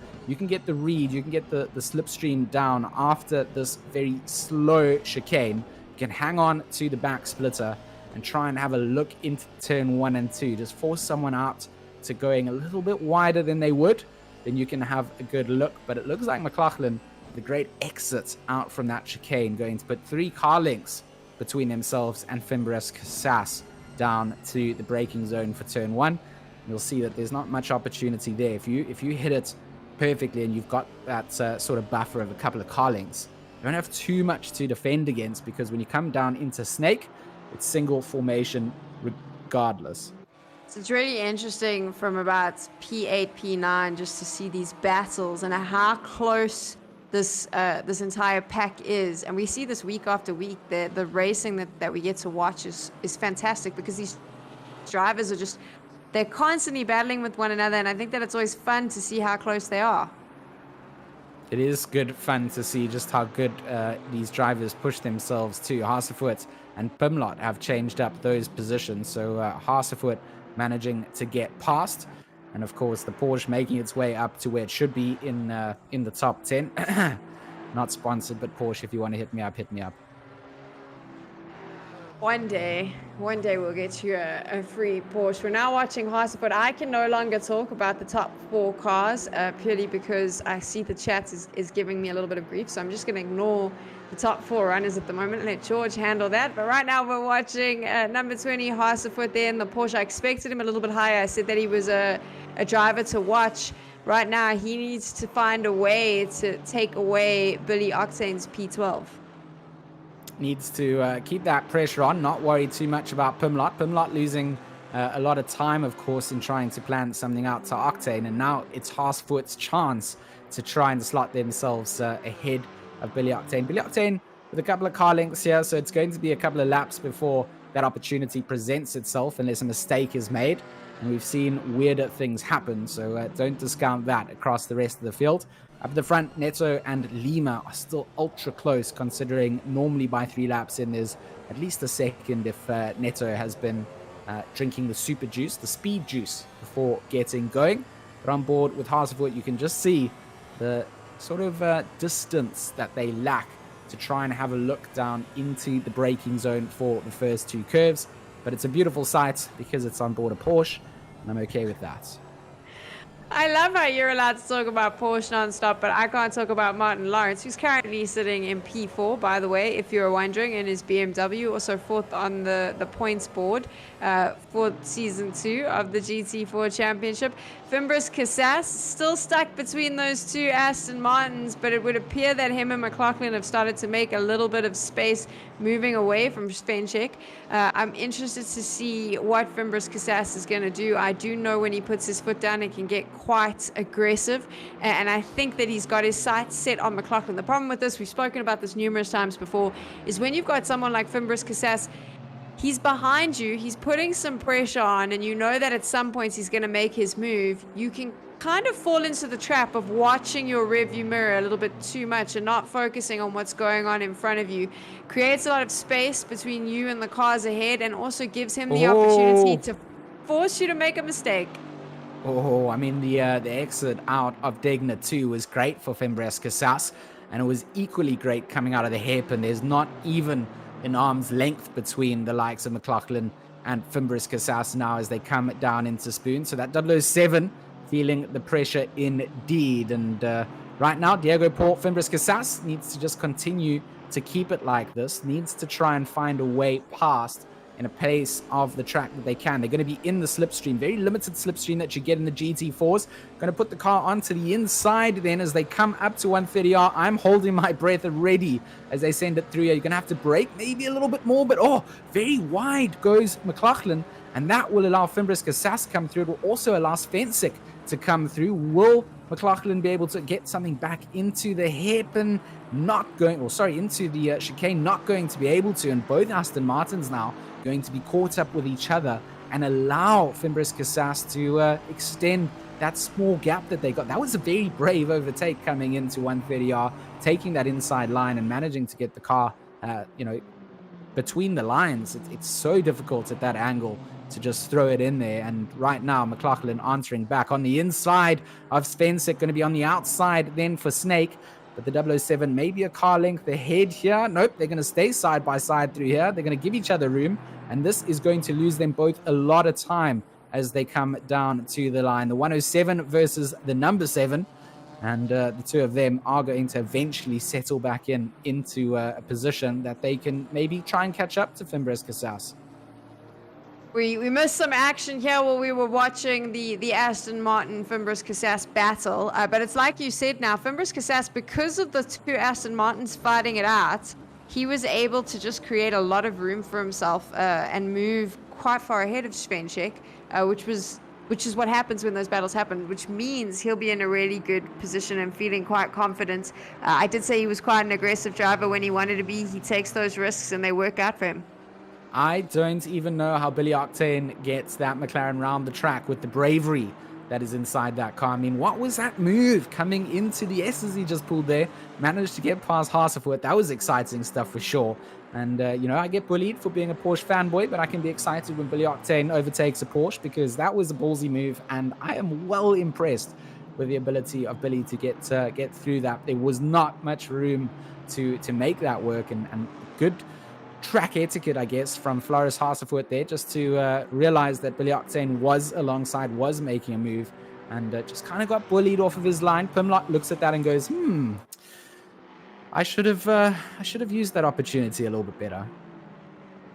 get the read, you can get the slipstream down after this very slow chicane, you can hang on to the back splitter and try and have a look into turn 1 and 2. Just force someone out to going a little bit wider than they would, then you can have a good look. But it looks like Mclaughlin, the great exit out from that chicane, going to put 3 car lengths between themselves and Fimbres Cassas down to the braking zone for turn 1. You'll see that there's not much opportunity there. If you hit it perfectly and you've got that sort of buffer of a couple of car lengths, you don't have too much to defend against, because when you come down into Snake, it's single formation regardless. So it's really interesting from about P8, P9 just to see these battles and how close this entire pack is. And we see this week after week. The racing that we get to watch is fantastic, because these drivers are they're constantly battling with one another, and I think that it's always fun to see how close they are. It is good fun to see just how good these drivers push themselves too. Hasefoot and Pimlott have changed up those positions. So Hasefoot managing to get past. And of course, the Porsche making its way up to where it should be in the top 10. Not sponsored, but Porsche, if you want to hit me up, hit me up. One day we'll get you a free Porsche. We're now watching Haas, but I can no longer talk about the top 4 cars purely because I see the chat is giving me a little bit of grief. So I'm just going to ignore the top 4 runners at the moment and let George handle that. But right now we're watching number 20 Hasefoot there in the Porsche. I expected him a little bit higher. I said that he was a driver to watch. Right now he needs to find a way to take away Billy Octane's P12. Needs to keep that pressure on, not worry too much about Pimlott. Pimlott losing a lot of time, of course, in trying to plan something out to Octane. And now it's Hasefoot's chance to try and slot themselves ahead of Billy Octane. Billy Octane with a couple of car links here, so it's going to be a couple of laps before that opportunity presents itself unless a mistake is made. And we've seen weirder things happen, so don't discount that across the rest of the field. Up the front, Neto and Lima are still ultra close, considering normally by 3 laps in there's at least a second if Neto has been drinking the super juice, the speed juice, before getting going. But on board with Hasefoot, you can just see the sort of distance that they lack to try and have a look down into the braking zone for the first 2 curves. But it's a beautiful sight because it's on board a Porsche, and I'm okay with that. I love how you're allowed to talk about Porsche nonstop, but I can't talk about Martin Lawrence, who's currently sitting in P4, by the way, if you're wondering, in his BMW, also 4th on the points board for Season 2 of the GT4 Championship. Fimbres Cassas still stuck between those 2 Aston Martins, but it would appear that him and Mclaughlin have started to make a little bit of space moving away from Spencer. I'm interested to see what Fimbres Cassas is going to do. I do know when he puts his foot down, it can get quite aggressive, and I think that he's got his sights set on Mclaughlin. The problem with this, we've spoken about this numerous times before, is when you've got someone like Fimbres Cassas, he's behind you, he's putting some pressure on, and you know that at some points he's going to make his move. You can kind of fall into the trap of watching your rearview mirror a little bit too much and not focusing on what's going on in front of you. Creates a lot of space between you and the cars ahead, and also gives him the opportunity to force you to make a mistake. Oh, I mean, the exit out of Degner 2 was great for Fimbres Cassas, and it was equally great coming out of the hairpin. There's not even an arm's length between the likes of Mclaughlin and Fimbres Cassas now as they come down into Spoon. So that 007 feeling the pressure indeed. And right now, Diego Port, Fimbres Cassas needs to just continue to keep it like this, needs to try and find a way past in a pace of the track that they can. They're going to be in the slipstream, very limited slipstream that you get in the GT4s. Going to put the car onto the inside then as they come up to 130R. I'm holding my breath ready as they send it through here. You're going to have to brake maybe a little bit more, but very wide goes Mclaughlin, and that will allow Fimbres Cassas to come through. It will also allow Spencer to come through. Will Mclaughlin be able to get something back into the hairpin? Into the chicane, not going to be able to, and both Aston Martins now going to be caught up with each other and allow Fimbres Cassas to extend that small gap that they got. That was a very brave overtake coming into 130R, taking that inside line and managing to get the car, between the lines. It's so difficult at that angle to just throw it in there. And right now, Mclaughlin answering back on the inside of Spencer, going to be on the outside then for Snake. But the 007 maybe a car length ahead here. Nope, they're going to stay side by side through here. They're going to give each other room, and this is going to lose them both a lot of time as they come down to the line. The 107 versus the number 7, and the 2 of them are going to eventually settle back into a position that they can maybe try and catch up to Fimbres Cassas. We missed some action here while we were watching the Aston Martin Fimbres Cassas battle, but it's like you said now, Fimbres Cassas, because of the 2 Aston Martins fighting it out, he was able to just create a lot of room for himself and move quite far ahead of Svenchek, which is what happens when those battles happen, which means he'll be in a really good position and feeling quite confident. I did say he was quite an aggressive driver when he wanted to be. He takes those risks and they work out for him. I don't even know how Billy Octane gets that McLaren round the track with the bravery that is inside that car. I mean, what was that move coming into the S's he just pulled there? Managed to get past Hasefoot. That was exciting stuff for sure. And, I get bullied for being a Porsche fanboy, but I can be excited when Billy Octane overtakes a Porsche because that was a ballsy move. And I am well impressed with the ability of Billy to get through that. There was not much room to make that work, and good track etiquette, I guess, from Floris Hasefoot there, just to realize that Billy Octane was alongside, was making a move, and just kind of got bullied off of his line. Pimlott looks at that and goes, I should have used that opportunity a little bit better.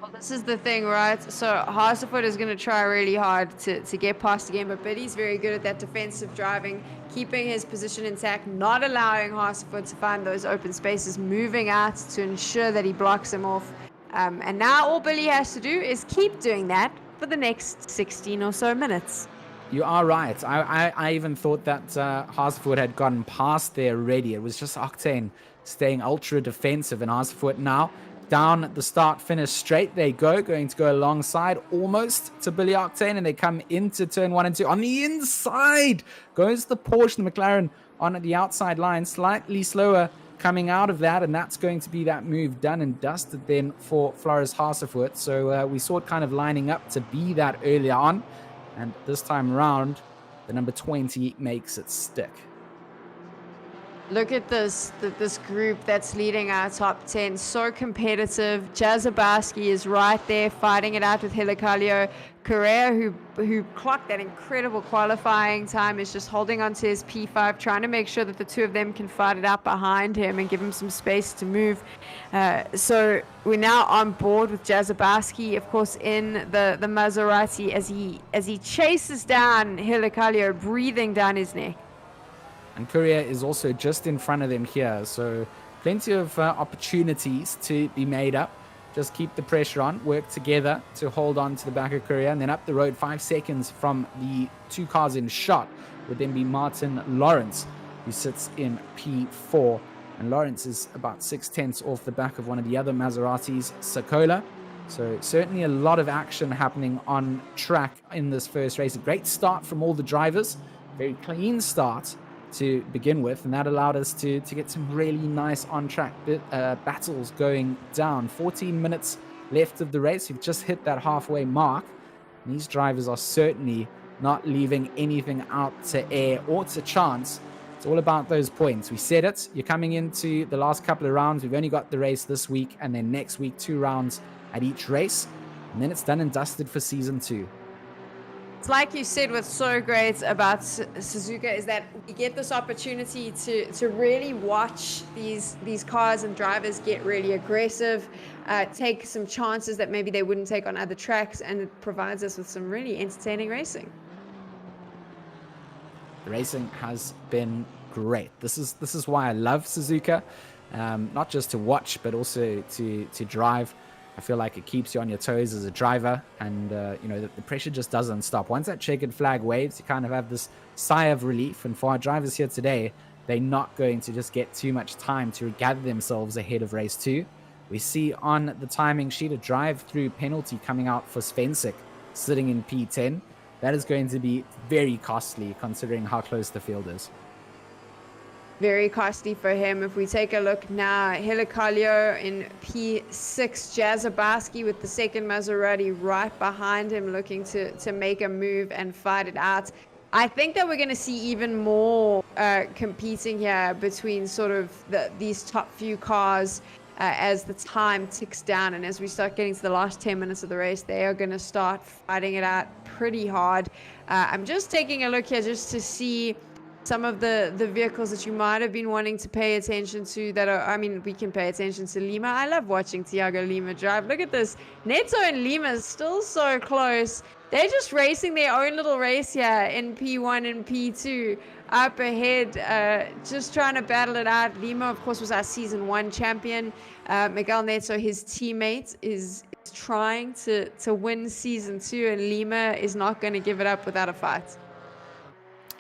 Well, this is the thing, right? So Hasefoot is going to try really hard to get past again, but Billy's very good at that defensive driving, keeping his position intact, not allowing Hasefoot to find those open spaces, moving out to ensure that he blocks him off. And now all Billy has to do is keep doing that for the next 16 or so minutes. You are right. I even thought that Hasefoot had gotten past there already. It was just Octane staying ultra defensive, and Hasefoot now down the start-finish straight. They going to go alongside almost to Billy Octane, and they come into turn 1 and 2. On the inside goes the Porsche, the McLaren on the outside line, slightly slower coming out of that, and that's going to be that move done and dusted then for Floris Hasefoot. So we saw it kind of lining up to be that earlier on, and this time around, the number 20 makes it stick. Look at this group that's leading our top 10. So competitive. Jazabaski is right there fighting it out with Helikalio. Correa, who clocked that incredible qualifying time, is just holding on to his P5, trying to make sure that the two of them can fight it out behind him and give him some space to move. So we're now on board with Jazabaski, of course, in the Maserati as he chases down Helikalio, breathing down his neck. And Courier is also just in front of them here, so plenty of opportunities to be made up. Just keep the pressure on, work together to hold on to the back of Courier, and then up the road 5 seconds from the 2 cars in shot would then be Martin Lawrence, who sits in P4. And Lawrence is about 6/10 off the back of one of the other Maseratis, Sokola. So certainly a lot of action happening on track in this first race. A great start from all the drivers, very clean start to begin with, and that allowed us to get some really nice on-track battles going down. 14 minutes left of the race. We've just hit that halfway mark, and these drivers are certainly not leaving anything out to air or to chance. It's all about those points. We said it. You're coming into the last couple of rounds. We've only got the race this week, and then next week 2 rounds at each race, and then it's done and dusted for season 2. It's like you said, what's so great about Suzuka is that we get this opportunity to really watch these cars and drivers get really aggressive, take some chances that maybe they wouldn't take on other tracks, and it provides us with some really entertaining racing. The racing has been great. This is why I love Suzuka, not just to watch, but also to drive. I feel like it keeps you on your toes as a driver, and the pressure just doesn't stop. Once that checkered flag waves, you kind of have this sigh of relief. And for our drivers here today, they're not going to just get too much time to gather themselves ahead of race 2. We see on the timing sheet a drive-through penalty coming out for Spencer, sitting in P10. That is going to be very costly considering how close the field is. Very costly for him. If we take a look now, Helikalio in P6, Jazabaski with the second Maserati right behind him, looking to make a move and fight it out. I think that we're going to see even more competing here between sort of these top few cars as the time ticks down, and as we start getting to the last 10 minutes of the race, they are going to start fighting it out pretty hard. I'm just taking a look here just to see some of the vehicles that you might have been wanting to pay attention to that are, we can pay attention to Lima. I love watching Thiago Lima drive. Look at this. Neto and Lima is still so close. They're just racing their own little race here in P1 and P2 up ahead, just trying to battle it out. Lima, of course, was our season 1 champion. Miguel Neto, his teammate, is trying to win season 2, and Lima is not going to give it up without a fight.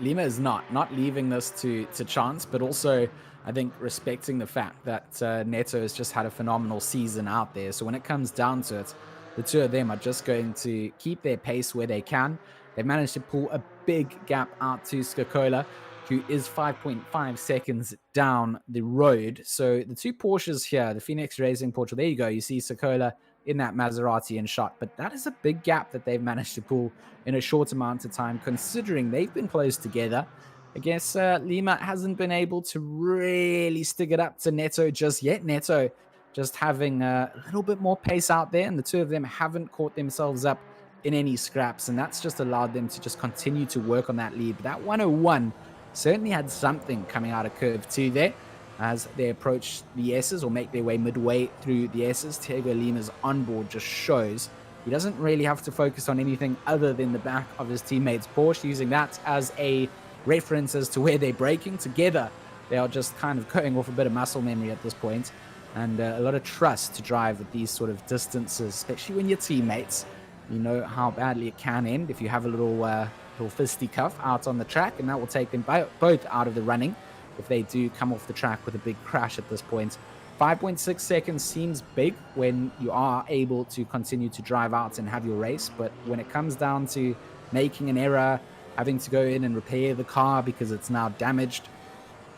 Lima is not leaving this to chance, but also I think respecting the fact that Neto has just had a phenomenal season out there. So when it comes down to it, the two of them are just going to keep their pace where they can. They've managed to pull a big gap out to Suzuka, who is 5.5 seconds down the road. So the two Porsches here, the Phoenix Racing Porsche, there you go. You see Suzuka in that Maserati in shot. But that is a big gap that they've managed to pull in a short amount of time, considering they've been close together. I guess Lima hasn't been able to really stick it up to Neto just yet. Neto just having a little bit more pace out there, and the two of them haven't caught themselves up in any scraps, and that's just allowed them to just continue to work on that lead. But that 101 certainly had something coming out of curve 2 there as they approach the S's or make their way midway through the S's. Thiago Lima's onboard just shows he doesn't really have to focus on anything other than the back of his teammate's Porsche, using that as a reference as to where they're braking. Together, they are just kind of going off a bit of muscle memory at this point, and a lot of trust to drive at these sort of distances, especially when you're teammates. You know how badly it can end if you have a little fisticuff out on the track, and that will take them both out of the running if they do come off the track with a big crash at this point. 5.6 seconds seems big when you are able to continue to drive out and have your race, but when it comes down to making an error, having to go in and repair the car because it's now damaged,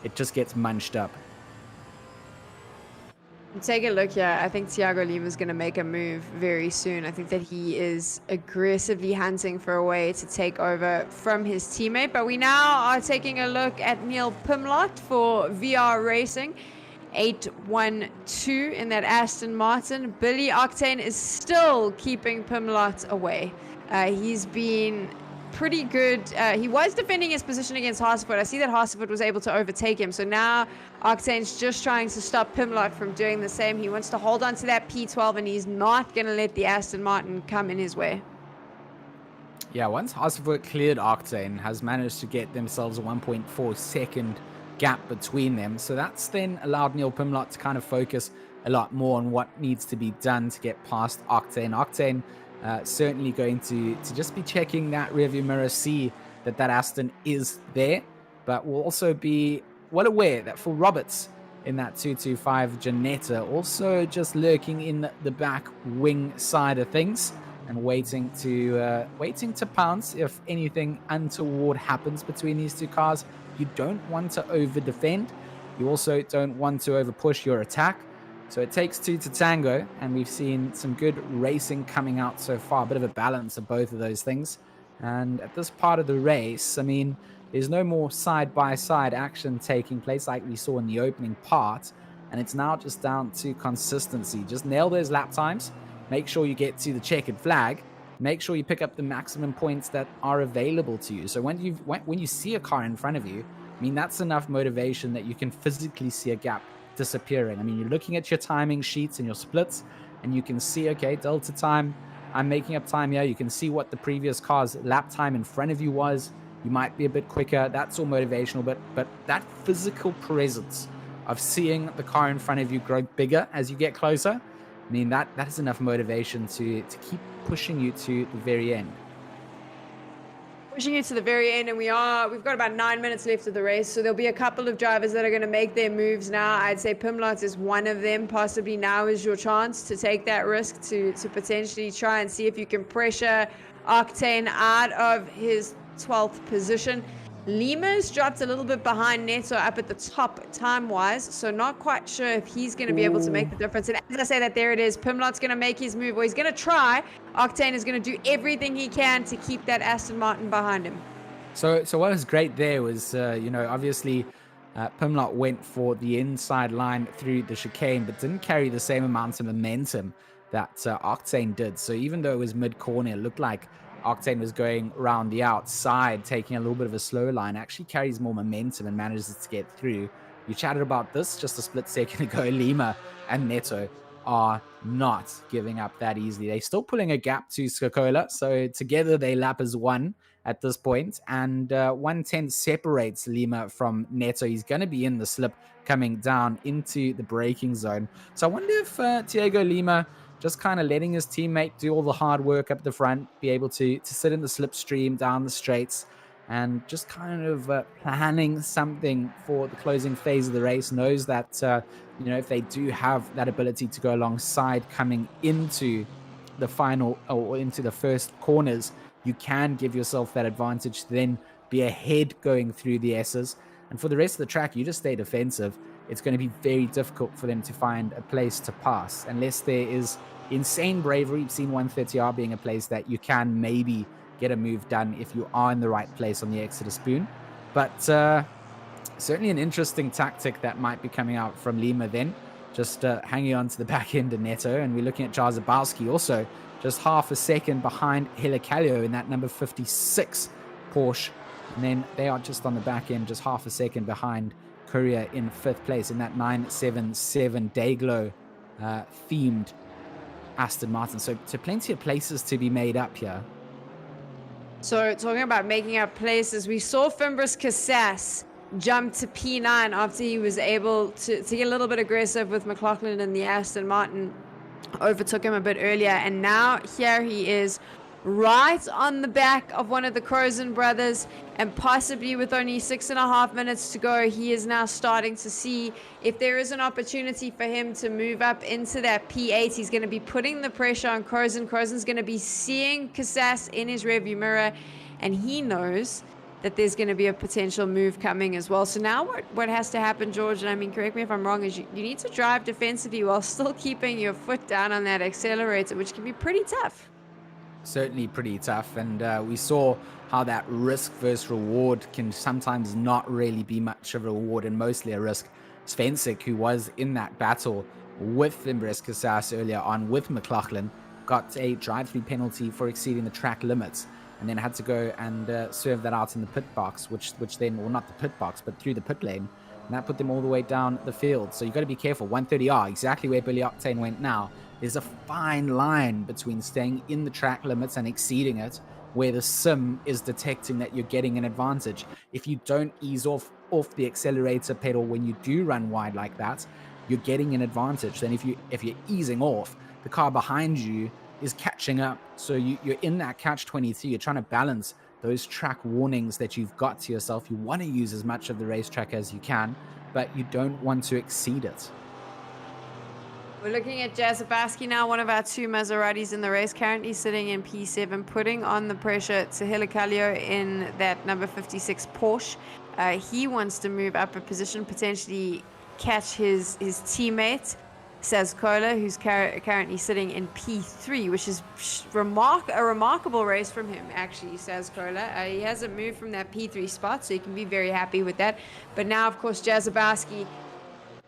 it just gets munched up. Take a look here. I think Thiago Lima is going to make a move very soon. I think that he is aggressively hunting for a way to take over from his teammate. But we now are taking a look at Neil Pimlott for VR Racing. 812 in that Aston Martin. Billy Octane is still keeping Pimlott away. He's been pretty good. He was defending his position against Harsford. I see that Harsford was able to overtake him. So now Octane's just trying to stop Pimlott from doing the same. He wants to hold on to that P12, and he's not going to let the Aston Martin come in his way. Yeah, once Harsford cleared Octane, has managed to get themselves a 1.4 second gap between them. So that's then allowed Neil Pimlott to kind of focus a lot more on what needs to be done to get past Octane. Octane certainly going to just be checking that rearview mirror, see that Aston is there, but will also be well aware that Phil Roberts in that 225 Janetta also just lurking in the back wing side of things and waiting to pounce if anything untoward happens between these two cars. You don't want to over defend. You also don't want to over push your attack. So it takes two to tango, and we've seen some good racing coming out so far, a bit of a balance of both of those things. And at this part of the race, I mean, there's no more side-by-side action taking place like we saw in the opening part, and it's now just down to consistency. Just nail those lap times, make sure you get to the checkered flag, make sure you pick up the maximum points that are available to you. So when you see a car in front of you, I mean, that's enough motivation that you can physically see a gap disappearing. I mean, you're looking at your timing sheets and your splits, and you can see, okay, delta time, I'm making up time here. You can see what the previous car's lap time in front of you was. You might be a bit quicker. That's all motivational, but that physical presence of seeing the car in front of you grow bigger as you get closer, I mean, that is enough motivation to keep pushing you to the very end. Pushing you to the very end, and we've got about 9 minutes left of the race, so there'll be a couple of drivers that are going to make their moves now. I'd say Pimlott is one of them. Possibly now is your chance to take that risk to potentially try and see if you can pressure Octane out of his 12th position. Lima's dropped a little bit behind Neto up at the top time-wise, so not quite sure if he's going to be able to make the difference. And as I say that, there it is. Pimlott's going to make his move, or he's going to try. Octane is going to do everything he can to keep that Aston Martin behind him. So what was great there was, obviously Pimlott went for the inside line through the chicane, but didn't carry the same amount of momentum that Octane did. So even though it was mid-corner, it looked like Octane was going around the outside, taking a little bit of a slow line, actually carries more momentum and manages to get through. You chatted about this just a split second ago. Lima and Neto are not giving up that easily. They're still pulling a gap to Suzuka, so together they lap as one at this point, and 110 separates Lima from Neto. He's going to be in the slip coming down into the braking zone. So I wonder if Thiago Lima just kind of letting his teammate do all the hard work up the front, be able to sit in the slipstream down the straights, and just kind of planning something for the closing phase of the race. Knows that, if they do have that ability to go alongside coming into the final or into the first corners, you can give yourself that advantage to then be ahead going through the S's. And for the rest of the track, you just stay defensive. It's going to be very difficult for them to find a place to pass unless there is insane bravery. We've seen 130R being a place that you can maybe get a move done if you are in the right place on the exit of Spoon. But certainly an interesting tactic that might be coming out from Lima then, just hanging on to the back end of Neto. And we're looking at Jarzabowski also just half a second behind Helicalio in that number 56 Porsche. And then they are just on the back end, just half a second behind Courier in 5th place in that 977 Dayglow themed Aston Martin. So plenty of places to be made up here. So talking about making up places, we saw Fimbris Cassas jump to P9 after he was able to get a little bit aggressive with Mclaughlin and the Aston Martin. Overtook him a bit earlier, and now here he is right on the back of one of the Crozen brothers, and possibly with only 6.5 minutes to go, he is now starting to see if there is an opportunity for him to move up into that P8. He's going to be putting the pressure on Crozen. Crozen's going to be seeing Cassas in his rearview mirror, and he knows that there's going to be a potential move coming as well. So now what has to happen, George, and I mean, correct me if I'm wrong, is you need to drive defensively while still keeping your foot down on that accelerator, which can be pretty tough. Certainly pretty tough, and we saw how that risk versus reward can sometimes not really be much of a reward and mostly a risk. Svensic, who was in that battle with Fimbris Cassas earlier on with Mclaughlin, got a drive-through penalty for exceeding the track limits, and then had to go and serve that out in the pit box, which then, or not the pit box, but through the pit lane, and that put them all the way down the field. So you've got to be careful. 130R, exactly where Billy Octane went now. There's a fine line between staying in the track limits and exceeding it, where the sim is detecting that you're getting an advantage. If you don't ease off the accelerator pedal when you do run wide like that, you're getting an advantage. Then if you're easing off, the car behind you is catching up. So you're in that catch-22. You're trying to balance those track warnings that you've got to yourself. You want to use as much of the racetrack as you can, but you don't want to exceed it. We're looking at Jarzabowski now, one of our 2 Maseratis in the race, currently sitting in P7, putting on the pressure to Helicalio in that number 56 Porsche. He wants to move up a position, potentially catch his teammate, Sazcola, who's currently sitting in P3, which is a remarkable race from him, actually, Sazcola. He hasn't moved from that P3 spot, so you can be very happy with that. But now, of course, Jarzabowski,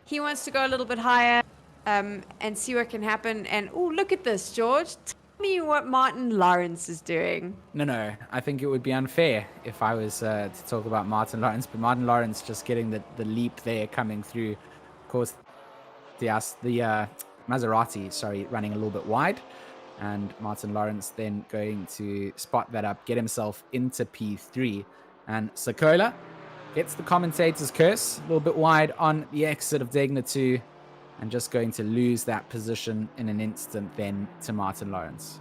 he wants to go a little bit higher. And see what can happen. And oh, look at this, George. Tell me what Martin Lawrence is doing. No. I think it would be unfair if I was to talk about Martin Lawrence, but Martin Lawrence just getting the leap there coming through. Of course, the Maserati, running a little bit wide. And Martin Lawrence then going to spot that up, get himself into P3. And Sakola gets the commentator's curse, a little bit wide on the exit of Degna 2. And just going to lose that position in an instant then to Martin Lawrence.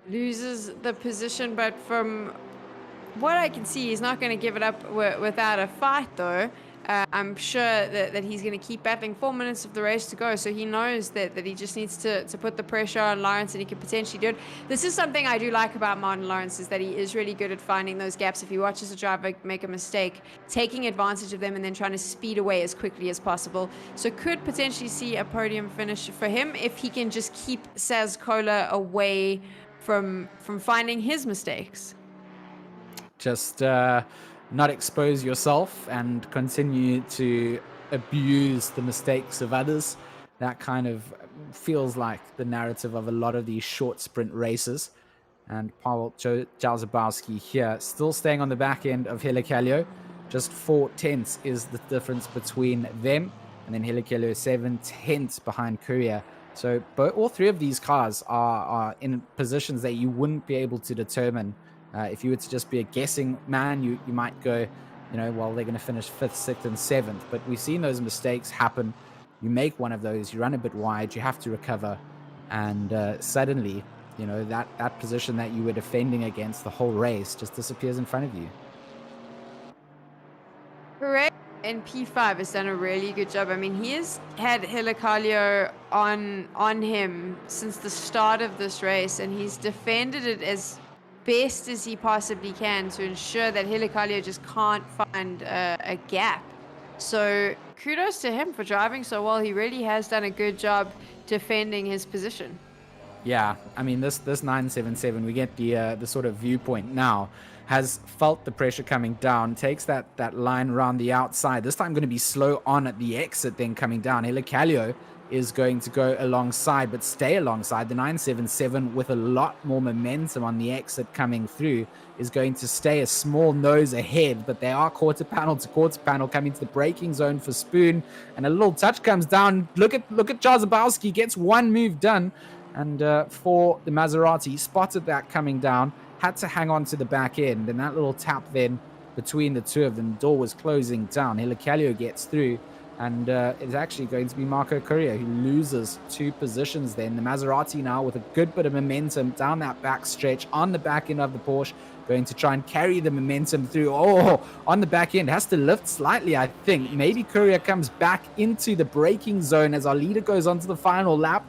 Loses the position, but from what I can see, he's not going to give it up without a fight, though. I'm sure that he's going to keep battling. 4 minutes of the race to go, so he knows that he just needs to put the pressure on Lawrence, and he can potentially do it. This is something I do like about Martin Lawrence, is that he is really good at finding those gaps. If he watches a driver make a mistake, taking advantage of them and then trying to speed away as quickly as possible. So could potentially see a podium finish for him if he can just keep Sazcola away from finding his mistakes. Just not expose yourself and continue to abuse the mistakes of others. That kind of feels like the narrative of a lot of these short sprint races. And Pavel Jarzabowski here still staying on the back end of Helicalio. Just 4 tenths is the difference between them. And then Helicalio 7 tenths behind Courier. So all 3 of these cars are in positions that you wouldn't be able to determine. If you were to just be a guessing man, you might go, well, they're going to finish 5th, 6th, and 7th. But we've seen those mistakes happen. You make one of those, you run a bit wide, you have to recover. And suddenly, that position that you were defending against the whole race just disappears in front of you. Correct. And P5 has done a really good job. I mean, he has had Helicalio on him since the start of this race, and he's defended it as best as he possibly can to ensure that Helicalia just can't find a gap. So kudos to him for driving so well. He really has done a good job defending his position. Yeah, I mean this 977, we get the sort of viewpoint now, has felt the pressure coming down, takes that line around the outside. This time going to be slow on at the exit, then coming down. Helicalia is going to go alongside, but stay alongside. The 977 with a lot more momentum on the exit coming through is going to stay a small nose ahead, but they are quarter panel to quarter panel coming to the braking zone for Spoon, and a little touch comes down. Look at Jarzabowski, gets one move done. And for the Maserati, spotted that coming down, had to hang on to the back end. And that little tap then between the two of them, the door was closing down. Helicalia gets through. And it's actually going to be Marco Correa who loses 2 positions then. The Maserati now with a good bit of momentum down that back stretch on the back end of the Porsche, going to try and carry the momentum through. Oh, on the back end, has to lift slightly, I think. Maybe Correa comes back into the braking zone as our leader goes onto the final lap.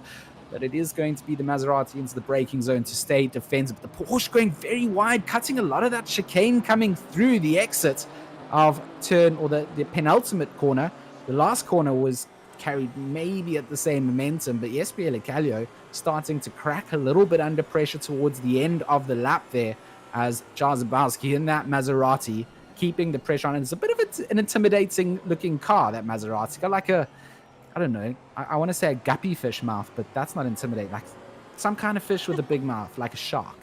But it is going to be the Maserati into the braking zone to stay defensive. The Porsche going very wide, cutting a lot of that chicane coming through the exit of turn, or the penultimate corner. The last corner was carried maybe at the same momentum, but Jesper Helicalia starting to crack a little bit under pressure towards the end of the lap there, as Jarzabowski in that Maserati keeping the pressure on. And it's a bit of an intimidating looking car, that Maserati. Got like a, I don't know, I want to say a guppy fish mouth, but that's not intimidating. Like some kind of fish with a big mouth, like a shark.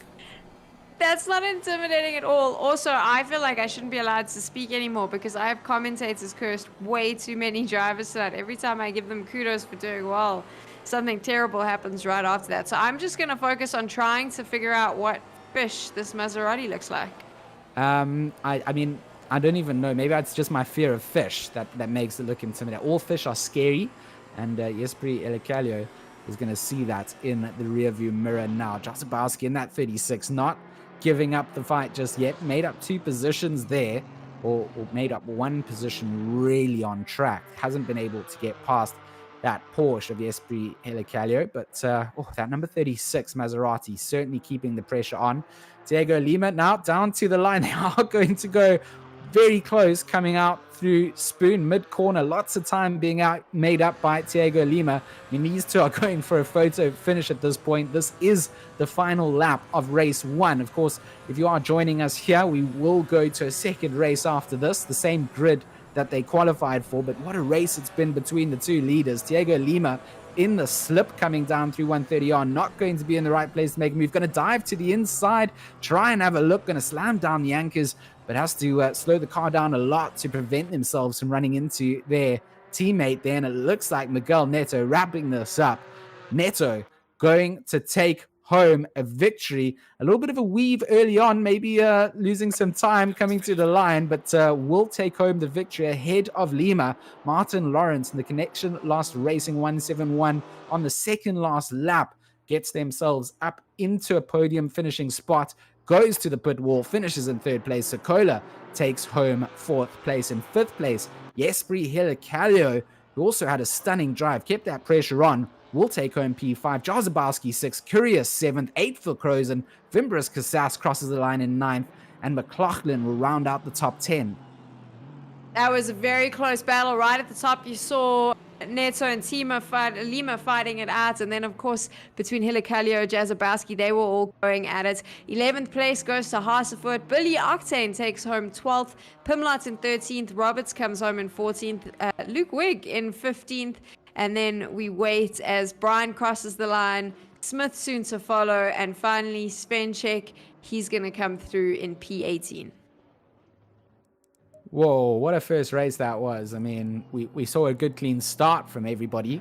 That's not intimidating at all. Also, I feel like I shouldn't be allowed to speak anymore because I have commentators cursed way too many drivers tonight. Every time I give them kudos for doing well, something terrible happens right after that. So I'm just going to focus on trying to figure out what fish this Maserati looks like. I mean, I don't even know. Maybe it's just my fear of fish that makes it look intimidating. All fish are scary, and Jesper Helicalia is going to see that in the rearview mirror now. Jarzabowski in that 36, not giving up the fight just yet. Made up 2 positions there, or made up 1 position really on track. Hasn't been able to get past that Porsche of Jesper Helicalia, but that number 36 Maserati certainly keeping the pressure on. Diego Lima now down to the line. They are going to go very close, coming out through Spoon mid-corner. Lots of time being made up by Diego Lima. I mean, these two are going for a photo finish at this point. This is the final lap of race 1. Of course, if you are joining us here, we will go to a second race after this, the same grid that they qualified for. But what a race it's been between the 2 leaders. Diego Lima in the slip coming down through 130R, not going to be in the right place to make a move. Going to dive to the inside, try and have a look, going to slam down the anchors, but has to slow the car down a lot to prevent themselves from running into their teammate there. And it looks like Miguel Neto wrapping this up. Neto going to take home a victory. A little bit of a weave early on, maybe losing some time coming to the line, but will take home the victory ahead of Lima. Martin Lawrence in the Connection Lost Racing 171 on the second last lap gets themselves up into a podium finishing spot, goes to the pit wall, finishes in 3rd place. Sokola takes home 4th place. In 5th place, Jesper Helicalia, who also had a stunning drive, kept that pressure on, will take home P5. Jarzabowski 6th, Curious 7th, 8th for Crozen. Vimbris Casas crosses the line in 9th, and Mclaughlin will round out the top 10. That was a very close battle. Right at the top, you saw Neto and Lima fighting it out. And then, of course, between Helicalia and Jarzabowski, they were all going at it. 11th place goes to Hasefoot. Billy Octane takes home 12th. Pimlott in 13th. Roberts comes home in 14th. Luke Wigg in 15th. And then we wait as Brian crosses the line. Smith soon to follow. And finally, Spenchek, he's going to come through in P18. Whoa, what a first race that was. I mean, we saw a good clean start from everybody.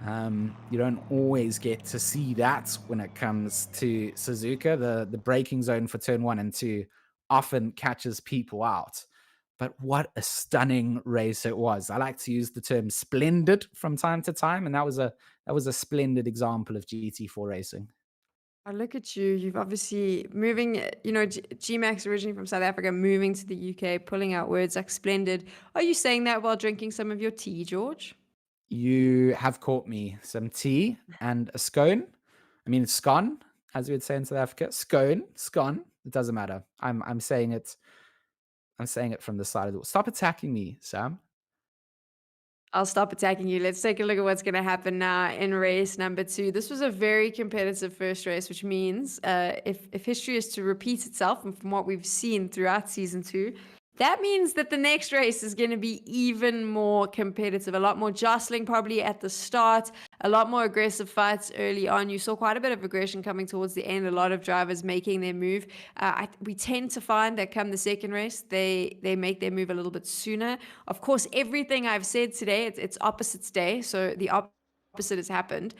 You don't always get to see that when it comes to Suzuka. The braking zone for turn 1 and 2 often catches people out. But what a stunning race it was. I like to use the term splendid from time to time, and that was a splendid example of GT4 racing. Oh, look at you. You've obviously moving, G-Max originally from South Africa, moving to the UK, pulling out words like splendid. Are you saying that while drinking some of your tea, George? You have caught me. Some tea and a scone. I mean, scone, as we would say in South Africa. Scone. It doesn't matter. I'm saying it. I'm saying it from the side of the. Stop attacking me, Sam. I'll stop attacking you. Let's take a look at what's going to happen now in race number 2. This was a very competitive first race, which means if history is to repeat itself, and from what we've seen throughout season 2, that means that the next race is going to be even more competitive, a lot more jostling probably at the start, a lot more aggressive fights early on. You saw quite a bit of aggression coming towards the end, a lot of drivers making their move. We tend to find that come the second race, they make their move a little bit sooner. Of course, everything I've said today, it's opposites day, so the opposite has happened.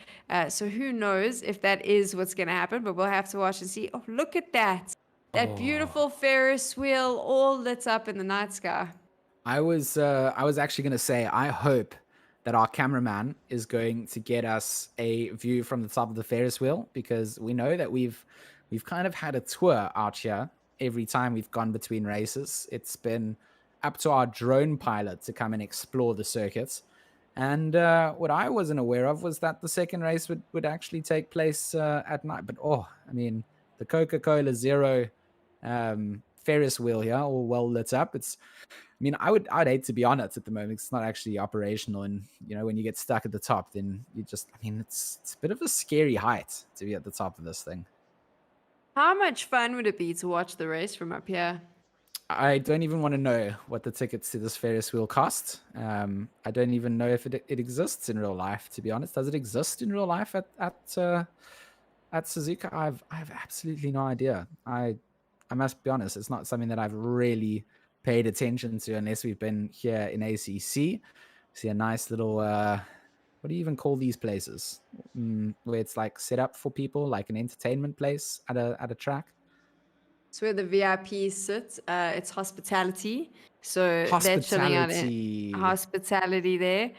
So who knows if that is what's going to happen, but we'll have to watch and see. Oh, look at that. That Oh. beautiful Ferris wheel all lit up in the night sky. I was actually going to say, I hope that our cameraman is going to get us a view from the top of the Ferris wheel, because we know that we've kind of had a tour out here every time we've gone between races. It's been up to our drone pilot to come and explore the circuits. And what I wasn't aware of was that the second race would actually take place at night. But I mean, the Coca-Cola Zero Ferris wheel here, all well lit up. I mean, I'd hate to be on it at the moment. It's not actually operational, and when you get stuck at the top, then I mean, it's a bit of a scary height to be at the top of this thing. How much fun would it be to watch the race from up here? I don't even want to know what the tickets to this Ferris wheel cost. I don't even know if it exists in real life, to be honest. Does it exist in real life at Suzuka? I have absolutely no idea. I must be honest, it's not something that I've really paid attention to unless we've been here in ACC. See a nice little what do you even call these places? Where it's like set up for people, like an entertainment place at a track. It's where the VIPs sit. It's hospitality. So they're chilling out in hospitality there.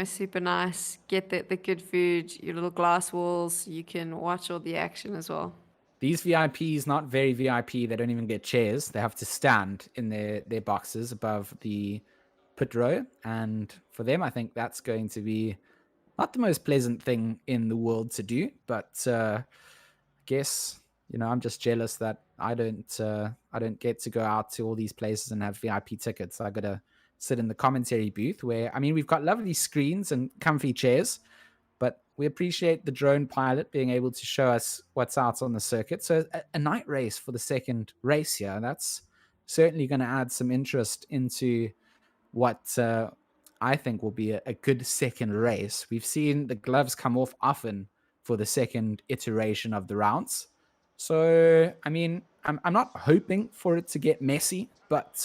Super nice. Get the good food, your little glass walls. You can watch all the action as well. These VIPs, not very VIP. They don't even get chairs. They have to stand in their boxes above the pit row. And for them, I think that's going to be not the most pleasant thing in the world to do. But I guess, I'm just jealous that I don't get to go out to all these places and have VIP tickets. I got to sit in the commentary booth where, I mean, we've got lovely screens and comfy chairs, but we appreciate the drone pilot being able to show us what's out on the circuit. So a night race for the second race here, that's certainly going to add some interest into what I think will be a good second race. We've seen the gloves come off often for the second iteration of the rounds. So, I mean, I'm not hoping for it to get messy, but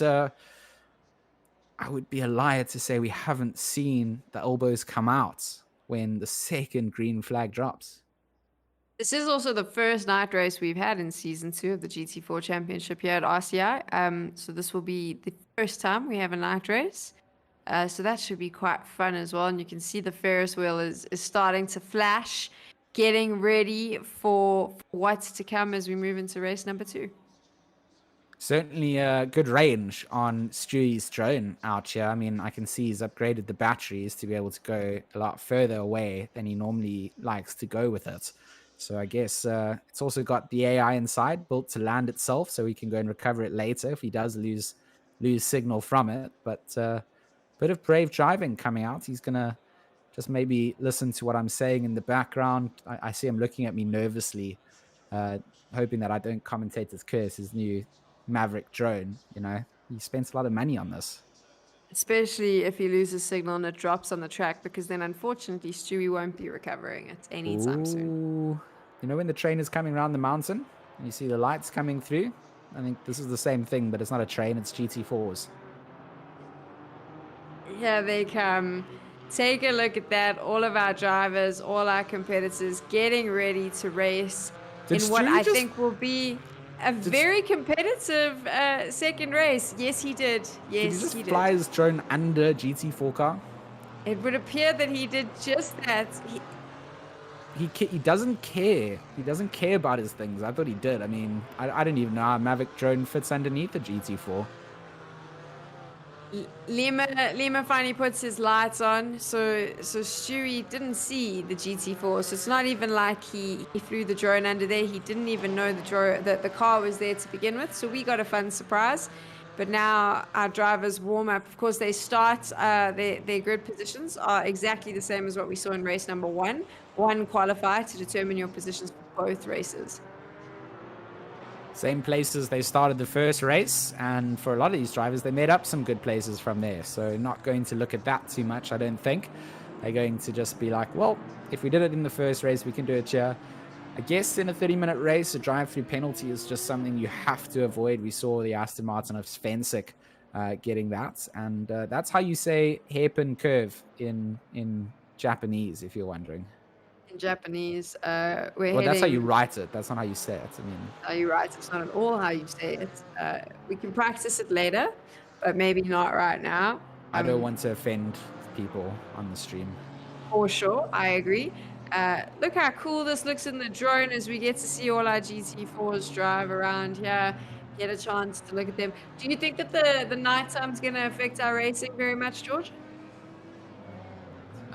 I would be a liar to say we haven't seen the elbows come out when the second green flag drops. This is also the first night race we've had in season 2 of the GT4 Championship here at RCI. So this will be the first time we have a night race. So that should be quite fun as well. And you can see the Ferris wheel is starting to flash, getting ready for what's to come as we move into race number 2. Certainly a good range on Stewie's drone out here. I mean, I can see he's upgraded the batteries to be able to go a lot further away than he normally likes to go with it. So I guess it's also got the AI inside built to land itself, so he can go and recover it later if he does lose signal from it. But bit of brave driving coming out. He's going to just maybe listen to what I'm saying in the background. I see him looking at me nervously, hoping that I don't commentate his curse, his new Maverick drone. He spends a lot of money on this. Especially if he loses signal and it drops on the track, because then unfortunately Stewie won't be recovering it anytime soon. When the train is coming around the mountain and you see the lights coming through, I think this is the same thing, but it's not a train, it's GT4s. Here they come. Take a look at that. All of our drivers, all our competitors getting ready to race in what I think will be a very competitive second race. Yes, he did. Yes, did he just fly his drone under GT4 car? It would appear that he did just that. He doesn't care. He doesn't care about his things. I thought he did. I mean, I didn't even know how a Mavic drone fits underneath the GT4. Lima finally puts his lights on, so Stewie didn't see the GT4, so it's not even like he flew the drone under there. He didn't even know that the car was there to begin with, so we got a fun surprise. But now our drivers warm up. Of course, they start, their grid positions are exactly the same as what we saw in race number one. One qualifier to determine your positions for both races. Same places they started the first race, and for a lot of these drivers, they made up some good places from there. So not going to look at that too much, I don't think. They're going to just be like, well, if we did it in the first race, we can do it here. I guess in a 30-minute race, a drive-through penalty is just something you have to avoid. We saw the Aston Martin of Spencer getting that, and that's how you say hairpin curve in Japanese, if you're wondering. In Japanese, That's how you write it. That's not how you say it. I mean, how you write it's not at all how you say it. We can practice it later, but maybe not right now. I don't want to offend people on the stream. For sure, I agree. Look how cool this looks in the drone as we get to see all our GT4s drive around here, get a chance to look at them. Do you think that the nighttime's going to affect our racing very much, George?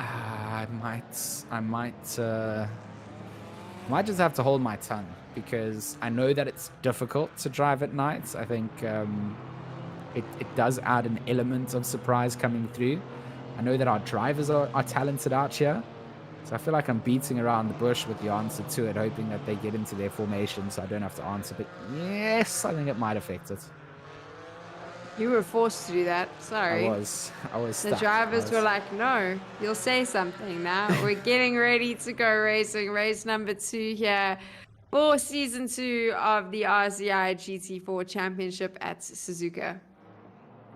I might just have to hold my tongue, because I know that it's difficult to drive at night. I think it does add an element of surprise coming through. I know that our drivers are talented out here, so I feel like I'm beating around the bush with the answer to it, hoping that they get into their formation so I don't have to answer. But yes, I think it might affect it. You were forced to do that. Sorry. I was The drivers were like, no, you'll say something now. We're getting ready to go racing. Race number 2 here for season 2 of the RCI GT4 Championship at Suzuka.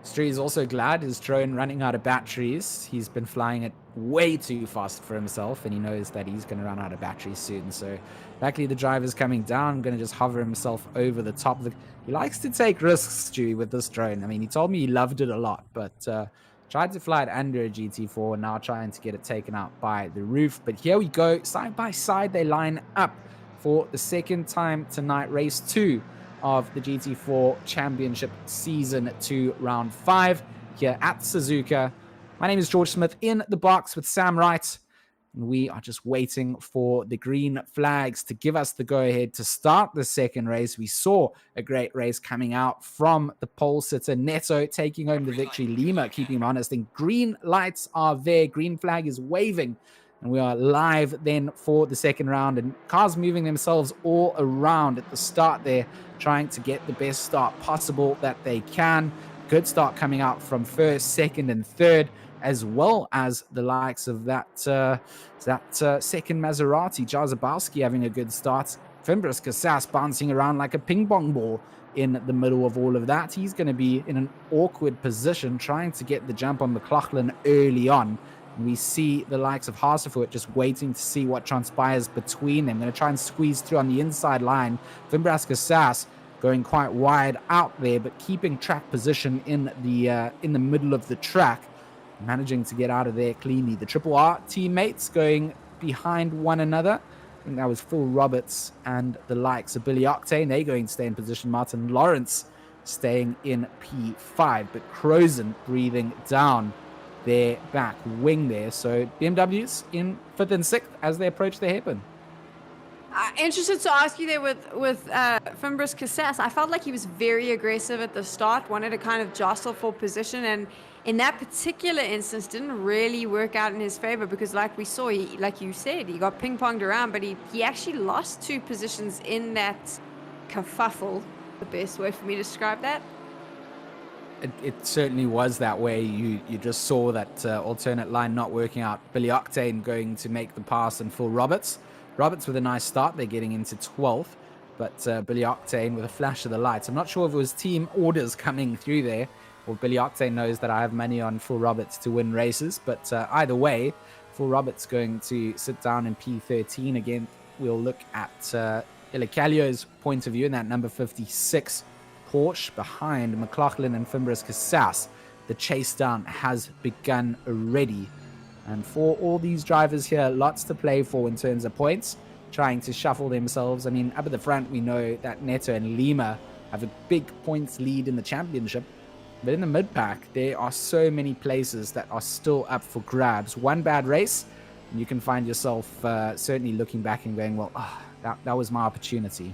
Stree is also glad his drone running out of batteries. He's been flying it way too fast for himself, and he knows that he's going to run out of batteries soon. So luckily the driver's coming down, going to just hover himself over the top of the... He likes to take risks, Stewie, with this drone. I mean, he told me he loved it a lot, but tried to fly it under a GT4, and now trying to get it taken out by the roof. But here we go. Side by side, they line up for the second time tonight, race 2 of the GT4 Championship Season 2, Round 5, here at Suzuka. My name is George Smith, in the box with Sam Wright, and we are just waiting for the green flags to give us the go-ahead to start the second race. We saw a great race coming out from the pole sitter, Neto, taking home the victory. Lima keeping him honest, and green lights are there. Green flag is waving, and we are live then for the second round, and cars moving themselves all around at the start there, trying to get the best start possible that they can. Good start coming out from first, second, and third, as well as the likes of that second Maserati. Jarzabowski having a good start. Fimbres Casas bouncing around like a ping pong ball in the middle of all of that. He's going to be in an awkward position trying to get the jump on Mclaughlin early on. And we see the likes of Hasefoot just waiting to see what transpires between them. Going to try and squeeze through on the inside line. Fimbres Casas going quite wide out there, but keeping track position in the middle of the track, managing to get out of there cleanly. The Triple R teammates going behind one another. I think that was Phil Roberts and the likes of Billy Octane. They're going to stay in position. Martin Lawrence staying in P5, but Crozen breathing down their back wing there. So BMWs in 5th and 6th as they approach the hairpin. Interested to ask you there with Fimbres Casas. I felt like he was very aggressive at the start, wanted to kind of jostle for position, and in that particular instance didn't really work out in his favor, because like we saw, like you said, he got ping-ponged around, but he actually lost 2 positions in that kerfuffle, the best way for me to describe that. It certainly was that way. You just saw that alternate line not working out. Billy Octane going to make the pass, and Phil Roberts with a nice start. They're getting into 12th, but Billy Octane with a flash of the lights. I'm not sure if it was team orders coming through there, or Billy Octane knows that I have money on Phil Roberts to win races. But either way, Phil Roberts going to sit down in P13 again. We'll look at Ilicalio's point of view in that number 56 Porsche behind Mclaughlin and Fimbres Casas. The chase down has begun already. And for all these drivers here, lots to play for in terms of points, trying to shuffle themselves. I mean, up at the front, we know that Neto and Lima have a big points lead in the championship. But in the mid-pack, there are so many places that are still up for grabs. One bad race, and you can find yourself certainly looking back and going, well, that was my opportunity.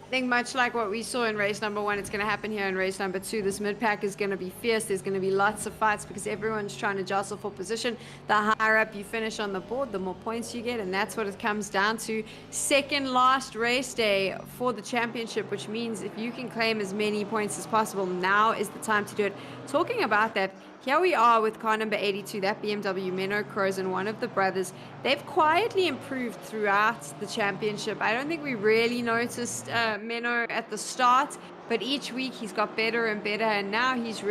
I think much like what we saw in race number 1, it's going to happen here in race number 2. This mid-pack is going to be fierce. There's going to be lots of fights because everyone's trying to jostle for position. The higher up you finish on the board, the more points you get, and that's what it comes down to. Second last race day for the championship, which means if you can claim as many points as possible, now is the time to do it. Talking about that, here we are with car number 82, that BMW Menno Crozen, one of the brothers. They've quietly improved throughout the championship. I don't think we really noticed Menno at the start, but each week he's got better and better, and now he's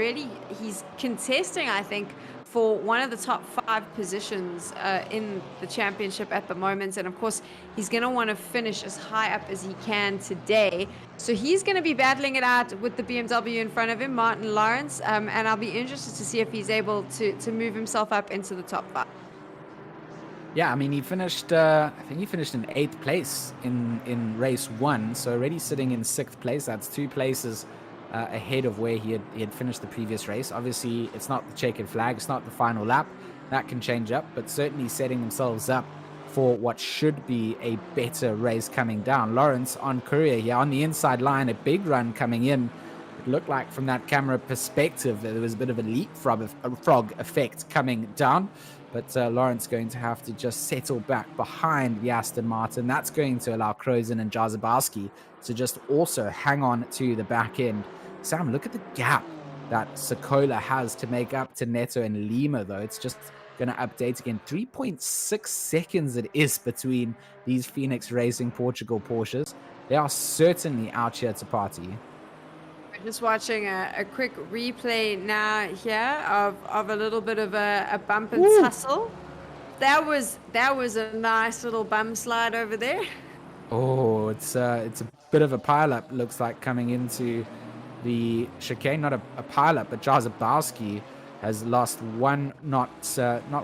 contesting, I think, for one of the top 5 positions in the championship at the moment. And of course, he's going to want to finish as high up as he can today. So he's going to be battling it out with the BMW in front of him, Martin Lawrence. And I'll be interested to see if he's able to move himself up into the top 5. Yeah, I mean, he finished, I think he finished in 8th place in race 1. So already sitting in 6th place. That's 2 places ahead of where he had finished the previous race. Obviously, it's not the checkered flag, it's not the final lap. That can change up, but certainly setting themselves up for what should be a better race coming down. Lawrence on Courier here on the inside line, a big run coming in. It looked like from that camera perspective that there was a bit of a leapfrog effect coming down, but Lawrence going to have to just settle back behind the Aston Martin. That's going to allow Crozen and Jarzabowski to just also hang on to the back end. Sam, look at the gap that Sokola has to make up to Neto and Lima, though. It's just going to update again. 3.6 seconds it is between these Phoenix Racing Portugal Porsches. They are certainly out here to party. We're just watching a quick replay now here of a little bit of a bump and tussle. That was a nice little bum slide over there. Oh, it's a bit of a pileup, looks like, coming into the chicane. Not a pileup, but Jarzabowski has lost not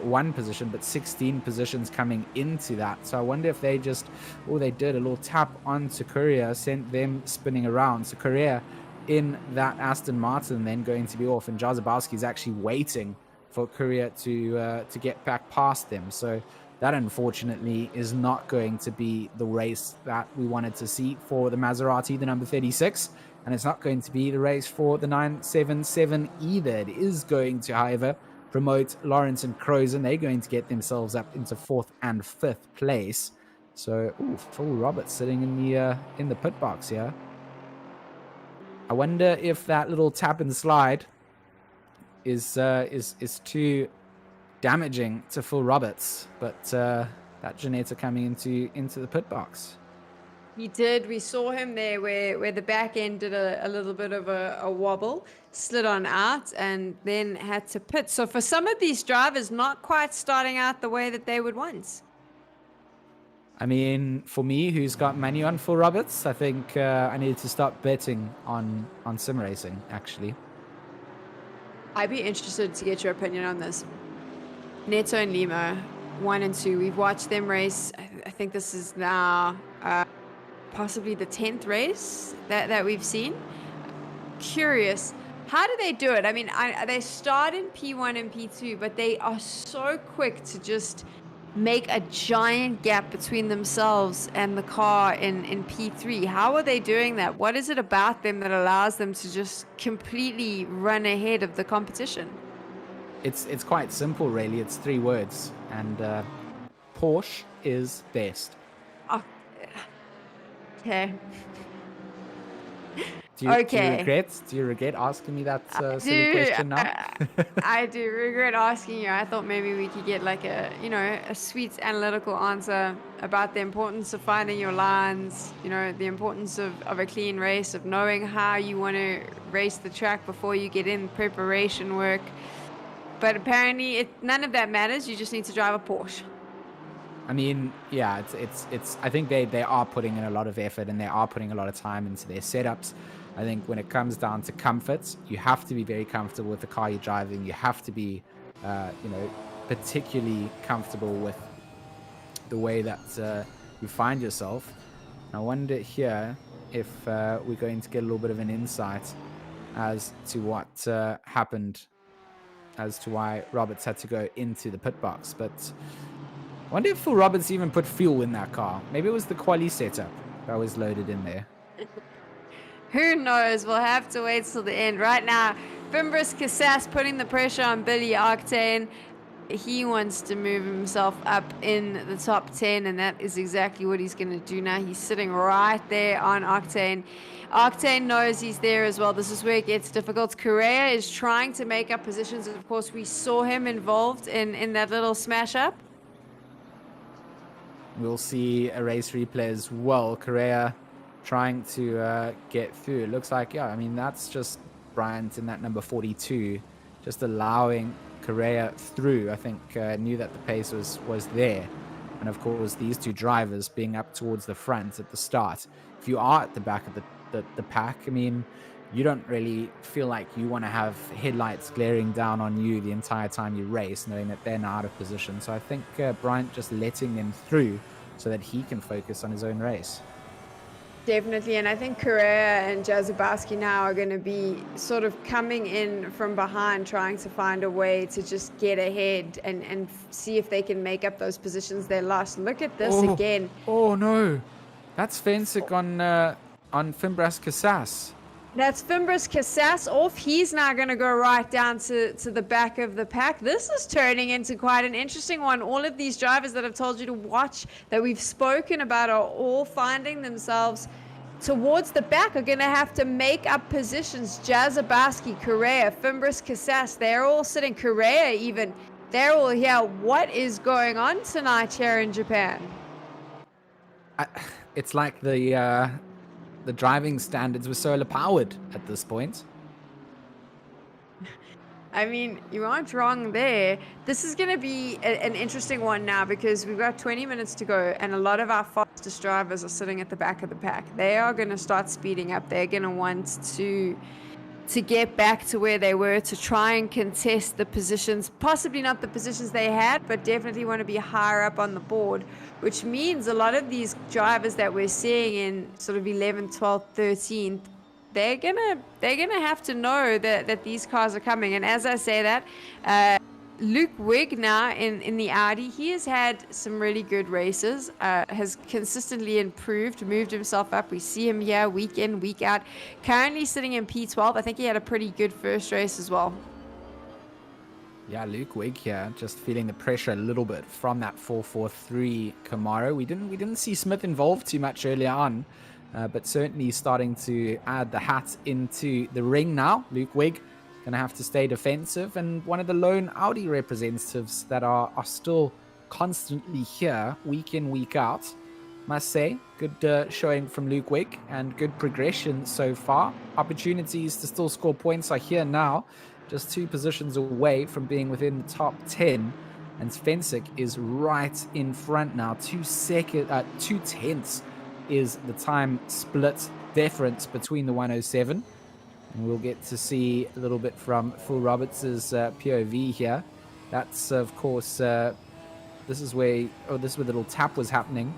one position, but 16 positions coming into that. So I wonder if they did a little tap onto Courier, sent them spinning around. So Courier in that Aston Martin then going to be off, and Jarzabowski is actually waiting for Courier to get back past them. So that, unfortunately, is not going to be the race that we wanted to see for the Maserati, the number 36. And it's not going to be the race for the 977 either. It is going to, however, promote Lawrence and Crozen. They're going to get themselves up into 4th and 5th place. So, Phil Roberts sitting in the pit box here. I wonder if that little tap and slide is too damaging to Phil Roberts, but that Janetta coming into the pit box. He did. We saw him there where the back end did a little bit of a wobble, slid on out, and then had to pit. So for some of these drivers, not quite starting out the way that they would want. I mean, for me, who's got money on Phil Roberts, I think I need to start betting on sim racing, actually. I'd be interested to get your opinion on this. Neto and Lima, 1 and 2, we've watched them race. I think this is now possibly the 10th race that we've seen. Curious, how do they do it? I mean, they start in P1 and P2, but they are so quick to just make a giant gap between themselves and the car in P3. How are they doing that? What is it about them that allows them to just completely run ahead of the competition? It's quite simple, really. It's 3 words, and Porsche is best. Oh, okay. Do you regret asking me that silly question now? I do regret asking you. I thought maybe we could get like a sweet analytical answer about the importance of finding your lines, the importance of a clean race, of knowing how you want to race the track before you get in preparation work. But apparently none of that matters. You just need to drive a Porsche. I mean, yeah, it's. I think they are putting in a lot of effort, and they are putting a lot of time into their setups. I think when it comes down to comfort, you have to be very comfortable with the car you're driving. You have to be, particularly comfortable with the way that you find yourself. I wonder here if we're going to get a little bit of an insight as to what happened, as to why Roberts had to go into the pit box. But I wonder if Phil Roberts even put fuel in that car. Maybe it was the quali setup that was loaded in there. Who knows? We'll have to wait till the end. Right now, Fimbris Casas putting the pressure on Billy Octane. He wants to move himself up in the top 10, and that is exactly what he's going to do now. He's sitting right there on Octane. Octane knows he's there as well. This is where it gets difficult. Correa is trying to make up positions. Of course, we saw him involved in that little smash up. We'll see a race replay as well. Correa trying to get through. It looks like, yeah, I mean, that's just Bryant in that number 42, just allowing Correa through. I think knew that the pace was there. And of course, these two drivers being up towards the front at the start. If you are at the back of the pack, I mean, you don't really feel like you want to have headlights glaring down on you the entire time you race, knowing that they're now out of position. So I think Bryant just letting them through so that he can focus on his own race. Definitely, and I think Correa and Jazobaski now are going to be sort of coming in from behind, trying to find a way to just get ahead and see if they can make up those positions they lost. Look at this again. Oh no, that's Fensick on Fimbras Casas. That's Fimbris Casas off. He's now going to go right down to the back of the pack. This is turning into quite an interesting one. All of these drivers that I've told you to watch, that we've spoken about, are all finding themselves towards the back, are going to have to make up positions. Jazobaski, Correa, Fimbris Casas, they're all sitting. Correa even, they're all here. What is going on tonight here in Japan? It's like the driving standards were solar powered at this point. I mean, you aren't wrong there. This is going to be an interesting one now, because we've got 20 minutes to go, and a lot of our fastest drivers are sitting at the back of the pack. They are going to start speeding up. They're going to want to get back to where they were, to try and contest the positions, possibly not the positions they had, but definitely want to be higher up on the board, which means a lot of these drivers that we're seeing in sort of 11th, 12th, 13th, they're gonna have to know that these cars are coming. And as I say that, Luke Wigg now in the Audi, he has had some really good races, has consistently improved, moved himself up. We see him here week in, week out. Currently sitting in P12. I think he had a pretty good first race as well. Yeah, Luke Wigg here, just feeling the pressure a little bit from that 443 Camaro. We didn't see Smith involved too much earlier on, but certainly starting to add the hat into the ring now. Luke Wigg going to have to stay defensive, and one of the lone Audi representatives that are still constantly here week in, week out. Must say, good showing from Luke Wigg and good progression so far. Opportunities to still score points are here now, just 2 positions away from being within the top 10. And Fensick is right in front now. 2 tenths is the time split difference between the 107. And we'll get to see a little bit from Phil Roberts' POV here. That's, of course, this is where the little tap was happening.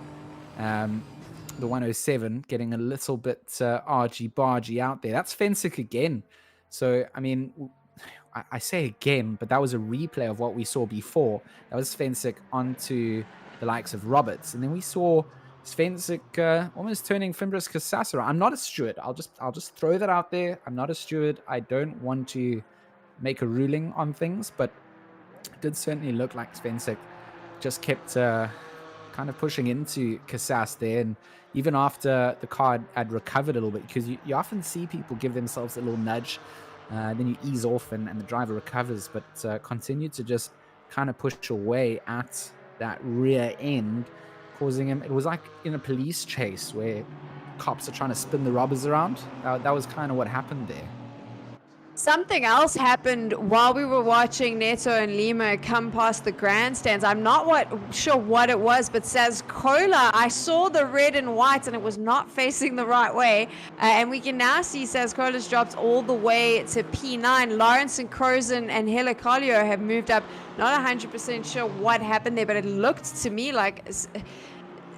The 107 getting a little bit argy-bargy out there. That's Fensick again. So, I mean, I say again, but that was a replay of what we saw before. That was Fensick onto the likes of Roberts. And then we saw Fensick almost turning Fimbris Casas around. I'm not a steward. I'll just throw that out there. I'm not a steward. I don't want to make a ruling on things, but it did certainly look like Fensick just kept kind of pushing into Casas there. And even after the car had recovered a little bit, because you often see people give themselves a little nudge, then you ease off and the driver recovers, but continued to just kind of push away at that rear end, causing him, it was like in a police chase where cops are trying to spin the robbers around. That was kind of what happened there. Something else happened while we were watching Neto and Lima come past the grandstands. I'm not sure what it was, but says Cola, I saw the red and white and it was not facing the right way. And we can now see says Cola's dropped all the way to P9. Lawrence and Crozen and Helicolio have moved up. Not 100% sure what happened there, but it looked to me like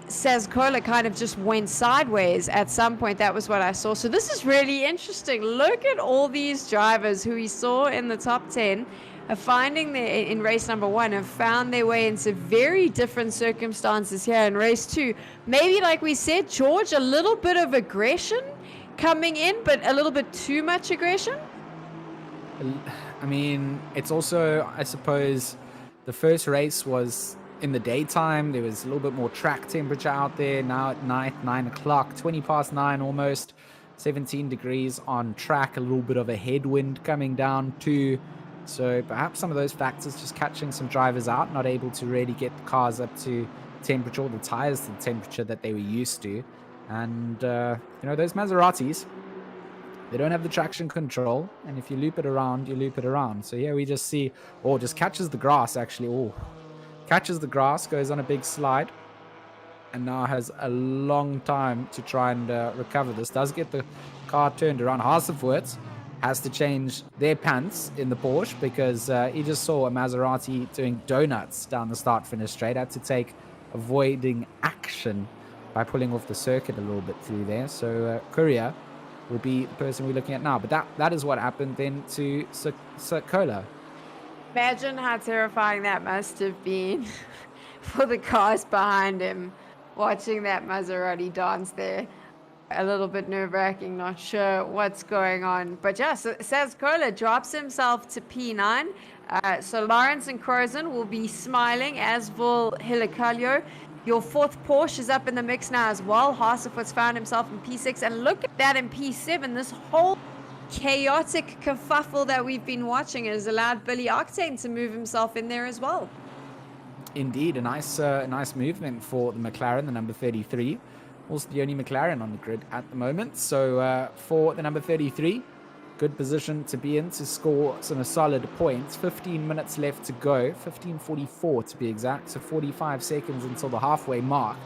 Sazcola kind of just went sideways at some point. That was what I saw. So this is really interesting. Look at all these drivers who we saw in the top 10 are finding their, in race number 1, have found their way into very different circumstances here in race 2. Maybe, like we said, George, a little bit of aggression coming in, but a little bit too much aggression. I mean, it's also, I suppose, the first race was in the daytime. There was a little bit more track temperature out there. Now at night, 9 o'clock, 20 past 9 almost, 17 degrees on track, a little bit of a headwind coming down too. So perhaps some of those factors just catching some drivers out, not able to really get the cars up to temperature, or the tires to the temperature that they were used to. And, you know, those Maseratis, they don't have the traction control. And if you loop it around, you loop it around. So here we just see, just catches the grass actually. Catches the grass, goes on a big slide, and now has a long time to try and recover this. Does get the car turned around. Hasenfurt has to change their pants in the Porsche because he just saw a Maserati doing donuts down the start-finish straight. Had to take avoiding action by pulling off the circuit a little bit through there. So Courier will be the person we're looking at now. But that is what happened then to Sazcola. Imagine how terrifying that must have been for the cars behind him, watching that Maserati dance there. A little bit nerve-wracking, not sure what's going on. But yeah, so Sazcola drops himself to P9. So Lawrence and Crozon will be smiling, as will Hilikalio. Your 4th Porsche is up in the mix now as well. Hasenfurt's found himself in P6. And look at that in P7. This whole chaotic kerfuffle that we've been watching has allowed Billy Octane to move himself in there as well. Indeed, a nice movement for the McLaren, the number 33. Also the only McLaren on the grid at the moment. So for the number 33, good position to be in to score some solid points. 15 minutes left to go, 15:44 to be exact. So 45 seconds until the halfway mark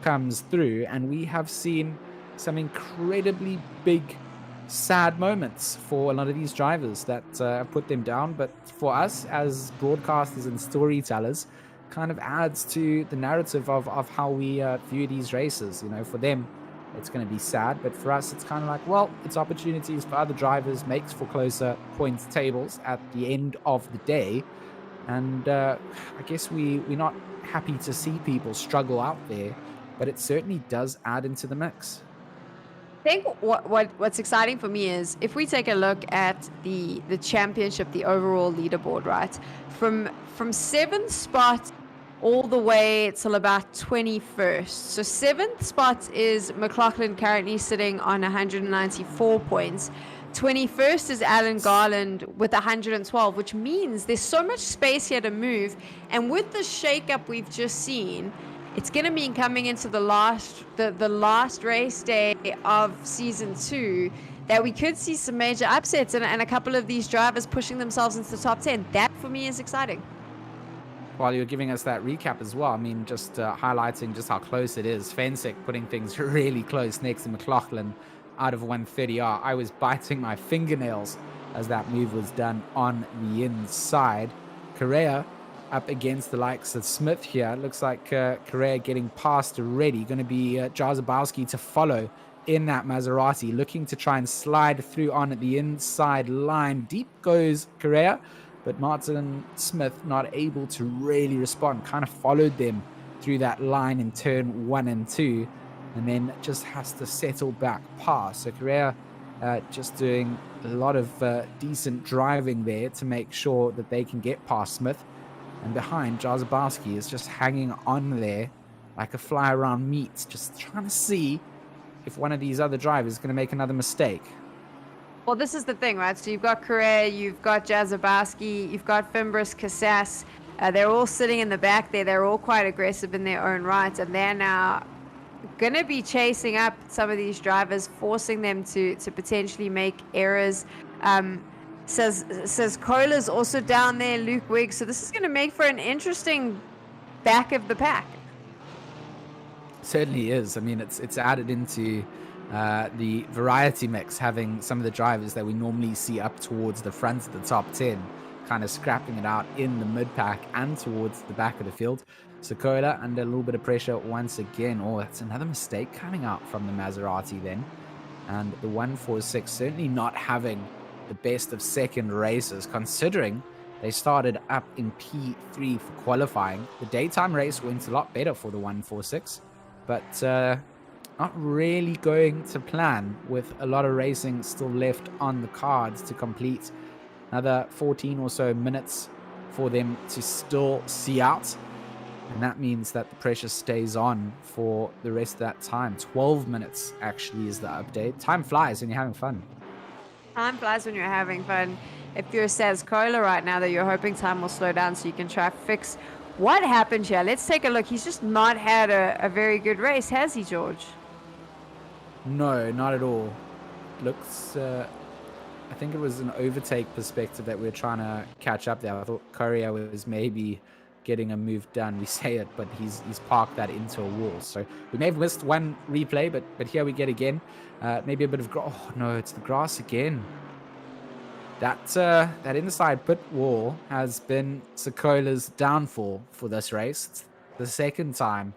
comes through. And we have seen some incredibly big, sad moments for a lot of these drivers that have put them down. But for us as broadcasters and storytellers, kind of adds to the narrative of how we view these races. You know, for them it's going to be sad, but for us it's kind of like, well, it's opportunities for other drivers, makes for closer points tables at the end of the day. And I guess we're not happy to see people struggle out there, but it certainly does add into the mix. I think what's exciting for me is if we take a look at the championship, the overall leaderboard, right, from 7th spot all the way till about 21st. So 7th spot is Mclaughlin, currently sitting on 194 points. 21st is Alan Garland with 112, which means there's so much space here to move. And with the shakeup we've just seen, it's going to mean coming into the last race day of season 2 that we could see some major upsets and a couple of these drivers pushing themselves into the top 10. That for me is exciting. While you're giving us that recap as well, I mean, just highlighting just how close it is. Fensek putting things really close next to Mclaughlin out of 130R. I was biting my fingernails as that move was done on the inside. Correa up against the likes of Smith here. Looks like Correa getting past already. Going to be Jarzabowski to follow in that Maserati, looking to try and slide through on the inside line. Deep goes Correa, but Martin Smith not able to really respond. Kind of followed them through that line in turn 1 and 2, and then just has to settle back past. So Correa just doing a lot of decent driving there to make sure that they can get past Smith. And behind, Jarzabowski is just hanging on there like a fly around meat, just trying to see if one of these other drivers is going to make another mistake. Well, this is the thing, right? So you've got Correa, you've got Jarzabowski, you've got Fimbris, Casas. They're all sitting in the back there. They're all quite aggressive in their own right, and they're now going to be chasing up some of these drivers, forcing them to potentially make errors. Says Cola's also down there, Luke Wiggs. So this is going to make for an interesting back of the pack. Certainly is. I mean, it's added into the variety mix, having some of the drivers that we normally see up towards the front of the top 10 kind of scrapping it out in the mid pack and towards the back of the field. Suzuka under a little bit of pressure once again. Oh, that's another mistake coming out from the Maserati then. And the 146 certainly not having the best of second races, considering they started up in P3 for qualifying. The daytime race went a lot better for the 146, but not really going to plan, with a lot of racing still left on the cards to complete. Another 14 or so minutes for them to still see out. And that means that the pressure stays on for the rest of that time. 12 minutes actually is the update. Time flies when you're having fun. Time flies when you're having fun. If you're Suzuka right now, that you're hoping time will slow down so you can try fix what happened here. Let's take a look. He's just not had a very good race, has he, George? No, not at all. Looks, I think it was an overtake perspective that we're trying to catch up there. I thought Courier was maybe getting a move done. We say it, but he's parked that into a wall. So we may have missed one replay, but here we get again. Maybe a bit of grass. Oh no, it's the grass again. That inside pit wall has been Sokola's downfall for this race. It's the second time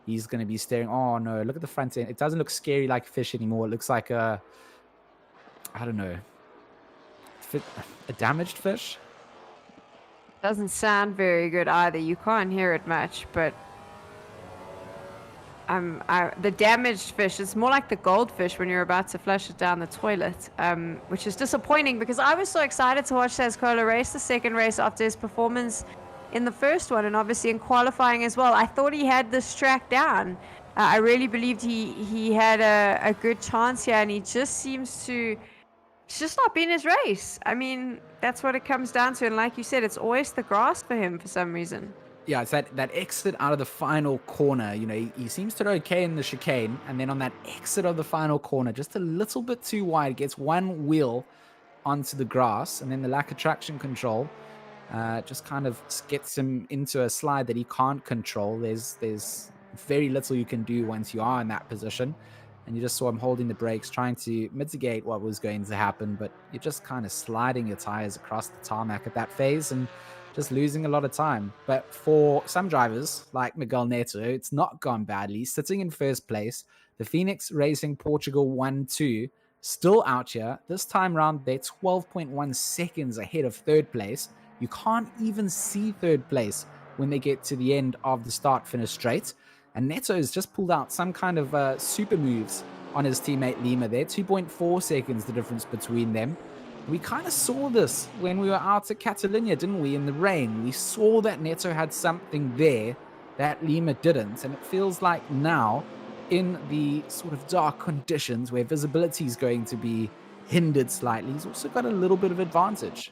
he's going to be staring. Oh no, look at the front end. It doesn't look scary like fish anymore. It looks like I don't know, a damaged fish. Doesn't sound very good either. You can't hear it much, but the damaged fish, it's more like the goldfish when you're about to flush it down the toilet, which is disappointing because I was so excited to watch Suzuka race the second race after his performance in the first one, and obviously in qualifying as well. I thought he had this track down. I really believed he had a good chance here, and he just seems to... It's just not been his race. I mean, that's what it comes down to. And like you said, it's always the grass for him for some reason. Yeah, it's that exit out of the final corner. You know, he seems to do okay in the chicane. And then on that exit of the final corner, just a little bit too wide, gets one wheel onto the grass. And then the lack of traction control just kind of gets him into a slide that he can't control. There's very little you can do once you are in that position. And you just saw him holding the brakes, trying to mitigate what was going to happen, but you're just kind of sliding your tires across the tarmac at that phase and just losing a lot of time. But for some drivers, like Miguel Neto, it's not gone badly. Sitting in first place, the Phoenix Racing Portugal 1-2, still out here. This time round, they're 12.1 seconds ahead of third place. You can't even see third place when they get to the end of the start-finish straight. And Neto has just pulled out some kind of super moves on his teammate Lima there. 2.4 seconds, the difference between them. We kind of saw this when we were out at Catalunya, didn't we, in the rain? We saw that Neto had something there that Lima didn't. And it feels like now, in the sort of dark conditions where visibility is going to be hindered slightly, he's also got a little bit of advantage.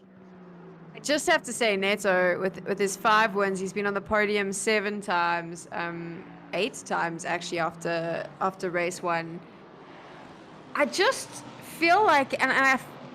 I just have to say, Neto, with his 5 wins, he's been on the podium 7 times. 8 times actually after race 1. I just feel like, and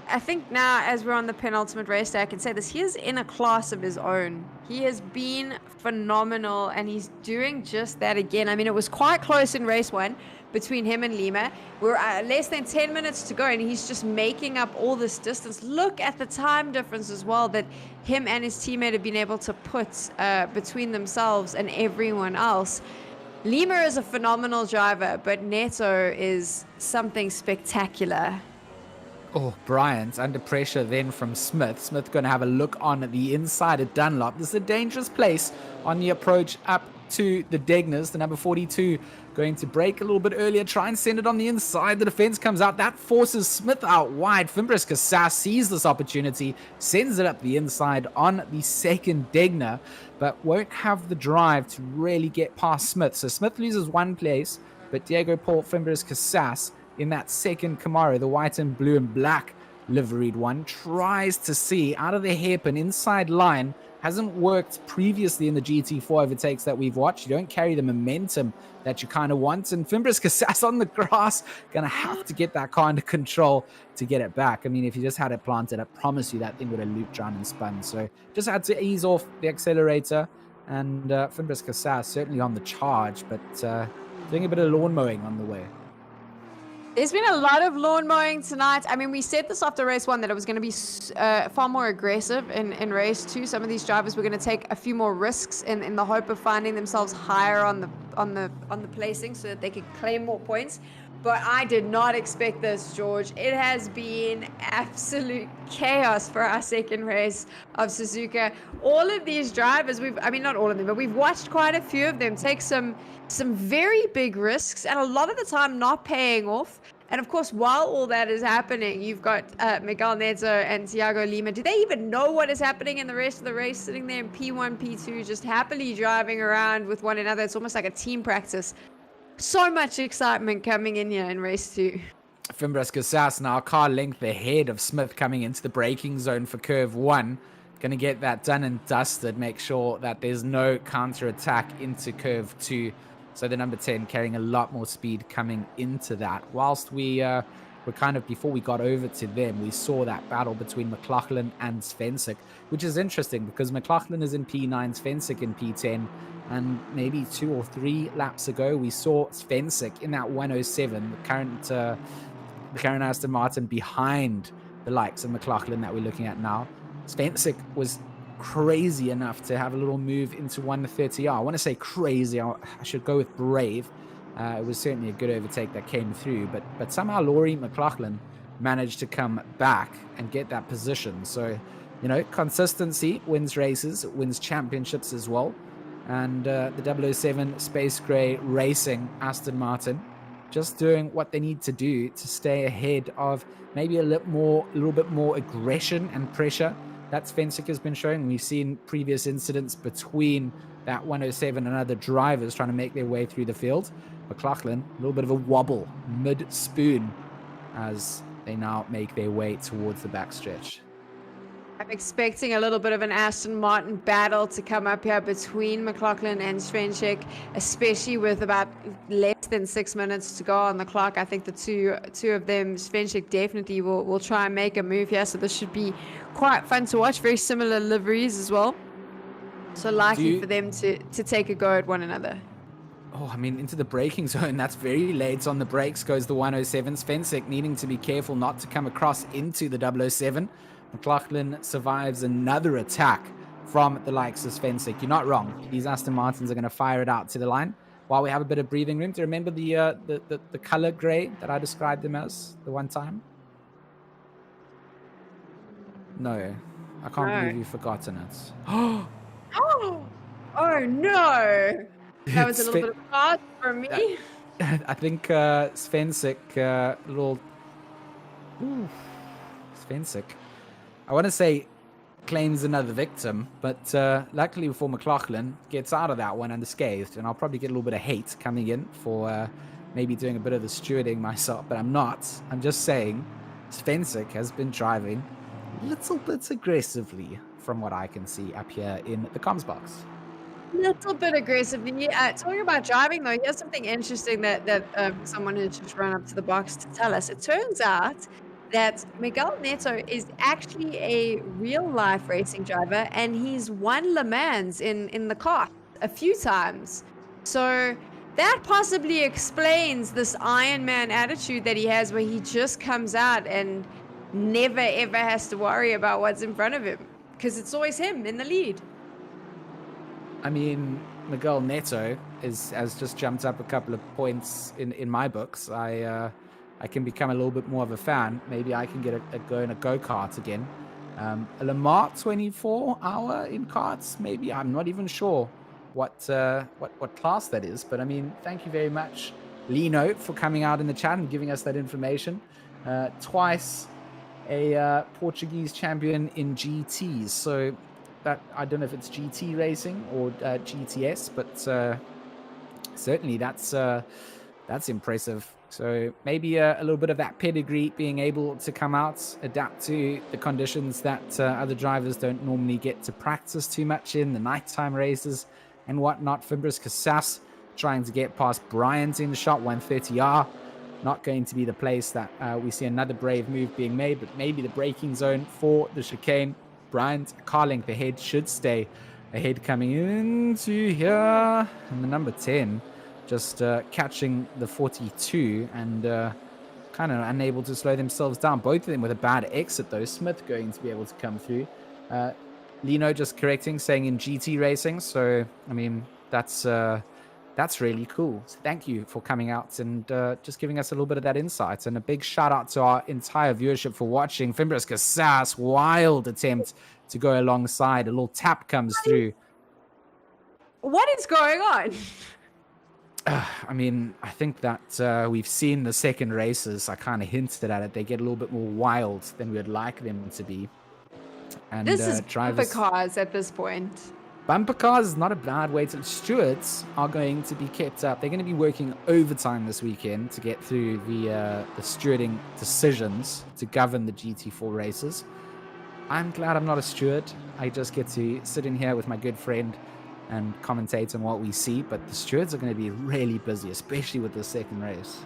I think now as we're on the penultimate race day, I can say this, he is in a class of his own. He has been phenomenal, and he's doing just that again. I mean, it was quite close in race 1 between him and Lima. We're less than 10 minutes to go, and he's just making up all this distance. Look at the time difference as well that him and his teammate have been able to put between themselves and everyone else. Lima is a phenomenal driver, but Neto is something spectacular. Oh, Bryant under pressure then from Smith. Smith going to have a look on the inside of Dunlop. This is a dangerous place on the approach up to the Degners. The number 42 going to break a little bit earlier, try and send it on the inside. The defense comes out. That forces Smith out wide. Fimbres Casas sees this opportunity, sends it up the inside on the second Degner, but won't have the drive to really get past Smith. So Smith loses one place, but Diego Paul Fimbres Casas in that second Camaro, the white and blue and black liveried one, tries to see out of the hairpin inside line. Hasn't worked previously in the GT4 overtakes that we've watched. You don't carry the momentum that you kind of want. And Fimbres Casas on the grass, going to have to get that car under control to get it back. I mean, if you just had it planted, I promise you that thing would have looped around and spun. So just had to ease off the accelerator. And Fimbres Casas certainly on the charge, but doing a bit of lawn mowing on the way. There's been a lot of lawn mowing tonight. I mean, we said this after race 1 that it was going to be far more aggressive in race 2. Some of these drivers were going to take a few more risks in the hope of finding themselves higher on the placing so that they could claim more points. But I did not expect this, George. It has been absolute chaos for our second race of Suzuka. All of these drivers, not all of them, but we've watched quite a few of them take some very big risks, and a lot of the time not paying off. And of course, while all that is happening, you've got Miguel Neto and Thiago Lima. Do they even know what is happening in the rest of the race, sitting there in P1, P2, just happily driving around with one another? It's almost like a team practice. So much excitement coming in here in race 2. Fimbres Casas now car length ahead of Smith coming into the braking zone for curve 1. Going to get that done and dusted, make sure that there's no counter attack into curve 2. So the number 10 carrying a lot more speed coming into that. Whilst we were kind of, before we got over to them, we saw that battle between Mclaughlin and Spencer, which is interesting because Mclaughlin is in P9, Spencer in P10. And maybe 2 or 3 laps ago, we saw Spencer in that 107, the current Aston Martin behind the likes of Mclaughlin that we're looking at now. Spencer was crazy enough to have a little move into 130R. I want to say crazy. I should go with brave. It was certainly a good overtake that came through, but somehow Laurie Mclaughlin managed to come back and get that position. So, consistency wins races, it wins championships as well. And the 007 Space Gray Racing Aston Martin just doing what they need to do to stay ahead of maybe a little bit more aggression and pressure that Spencer has been showing. We've seen previous incidents between that 107 and other drivers trying to make their way through the field. Mclaughlin, a little bit of a wobble mid-spoon as they now make their way towards the backstretch. I'm expecting a little bit of an Aston Martin battle to come up here between Mclaughlin and Svenchik, especially with about less than 6 minutes to go on the clock. I think the two of them, Svenchik definitely will try and make a move here, so this should be quite fun to watch. Very similar liveries as well, so likely for them to take a go at one another. Oh, I mean, into the braking zone, that's very late on the brakes goes the 107. Svenchik needing to be careful not to come across into the 007. Mclaughlin survives another attack from the likes of Spencer. You're not wrong. These Aston Martins are going to fire it out to the line while we have a bit of breathing room. Do you remember the color gray that I described them as the one time? No, I can't believe you've forgotten it. Oh no! That was a little bit of hard for me. I think Svenchik, Svenchik. I want to say claims another victim, but luckily for Mclaughlin, gets out of that one unscathed, and I'll probably get a little bit of hate coming in for maybe doing a bit of the stewarding myself, but I'm not. I'm just saying Svenchik has been driving little bit aggressively from what I can see up here in the comms box. Little bit aggressively. Talking about driving, though, here's something interesting that someone has just run up to the box to tell us. It turns out that Miguel Neto is actually a real-life racing driver, and he's won Le Mans in the car a few times. So that possibly explains this Iron Man attitude that he has, where he just comes out and never, ever has to worry about what's in front of him, because it's always him in the lead. I mean, Miguel Neto has just jumped up a couple of points in my books. I can become a little bit more of a fan. Maybe I can get a go in a go-kart again. A Le Mans 24-hour in karts, maybe. I'm not even sure what class that is. But, I mean, thank you very much, Lino, for coming out in the chat and giving us that information. Twice a Portuguese champion in GTs. So that I don't know if it's GT racing or GTS, but certainly that's impressive. So maybe a little bit of that pedigree, being able to come out, adapt to the conditions that other drivers don't normally get to practice too much in, the nighttime races and whatnot. Fimbres Casas trying to get past Bryant in the shot, 130R. Not going to be the place that we see another brave move being made, but maybe the braking zone for the chicane. Bryant, car length ahead, should stay ahead coming into here. And the number 10 just catching the 42 and kind of unable to slow themselves down. Both of them with a bad exit, though. Smith going to be able to come through. Lino just correcting, saying in GT racing. So, I mean, that's really cool. So thank you for coming out and just giving us a little bit of that insight. And a big shout out to our entire viewership for watching. Fimbres Casas, wild attempt to go alongside. A little tap comes through. What is going on? I mean, I think that we've seen the second races. I kind of hinted at it. They get a little bit more wild than we would like them to be. And This is drivers... bumper cars at this point. Bumper cars is not a bad way to... Stewards are going to be kept up. They're going to be working overtime this weekend to get through the stewarding decisions to govern the GT4 races. I'm glad I'm not a steward. I just get to sit in here with my good friend and commentate on what we see, but the stewards are going to be really busy, especially with the second race.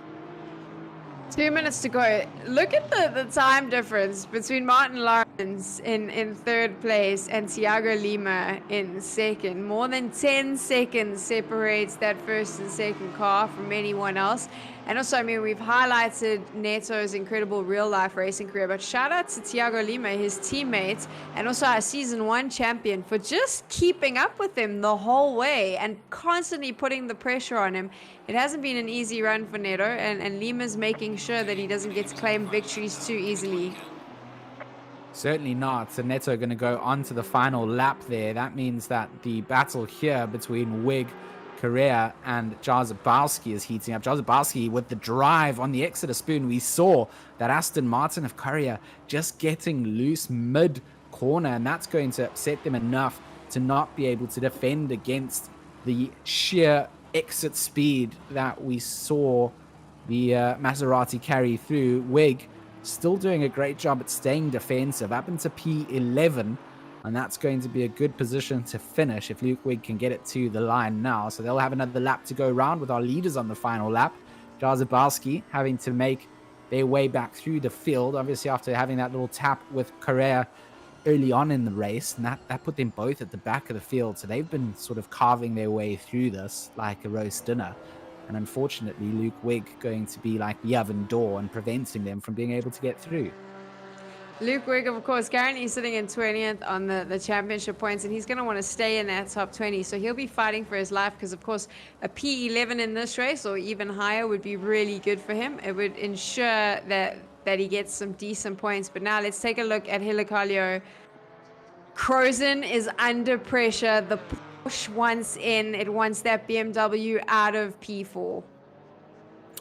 2 minutes to go. Look at the time difference between Martin Lawrence in third place and Thiago Lima in second. More than 10 seconds separates that first and second car from anyone else. And also, I mean, we've highlighted Neto's incredible real-life racing career, but shout out to Thiago Lima, his teammates, and also our Season 1 champion for just keeping up with him the whole way and constantly putting the pressure on him. It hasn't been an easy run for Neto, and Lima's making sure that he doesn't get to claim victories too easily. Certainly not. So Neto going to go on to the final lap there. That means that the battle here between Wig, Correa, and Jarzabowski is heating up. Jarzabowski with the drive on the exit of Spoon. We saw that Aston Martin of Correa just getting loose mid-corner, and that's going to upset them enough to not be able to defend against the sheer exit speed that we saw the Maserati carry through. Wig still doing a great job at staying defensive up into P11, and that's going to be a good position to finish if Luke Wig can get it to the line now. So they'll have another lap to go around with our leaders on the final lap. Jarzabowski having to make their way back through the field, obviously after having that little tap with Correa early on in the race, and that put them both at the back of the field. So they've been sort of carving their way through this like a roast dinner. And unfortunately, Luke Wig going to be like the oven door and preventing them from being able to get through. Luke Wig, of course, currently sitting in 20th on the championship points, and he's going to want to stay in that top 20. So he'll be fighting for his life because, of course, a P11 in this race or even higher would be really good for him. It would ensure that he gets some decent points. But now let's take a look at Helicarlio. Crozen is under pressure. The Porsche wants in. It wants that BMW out of P4.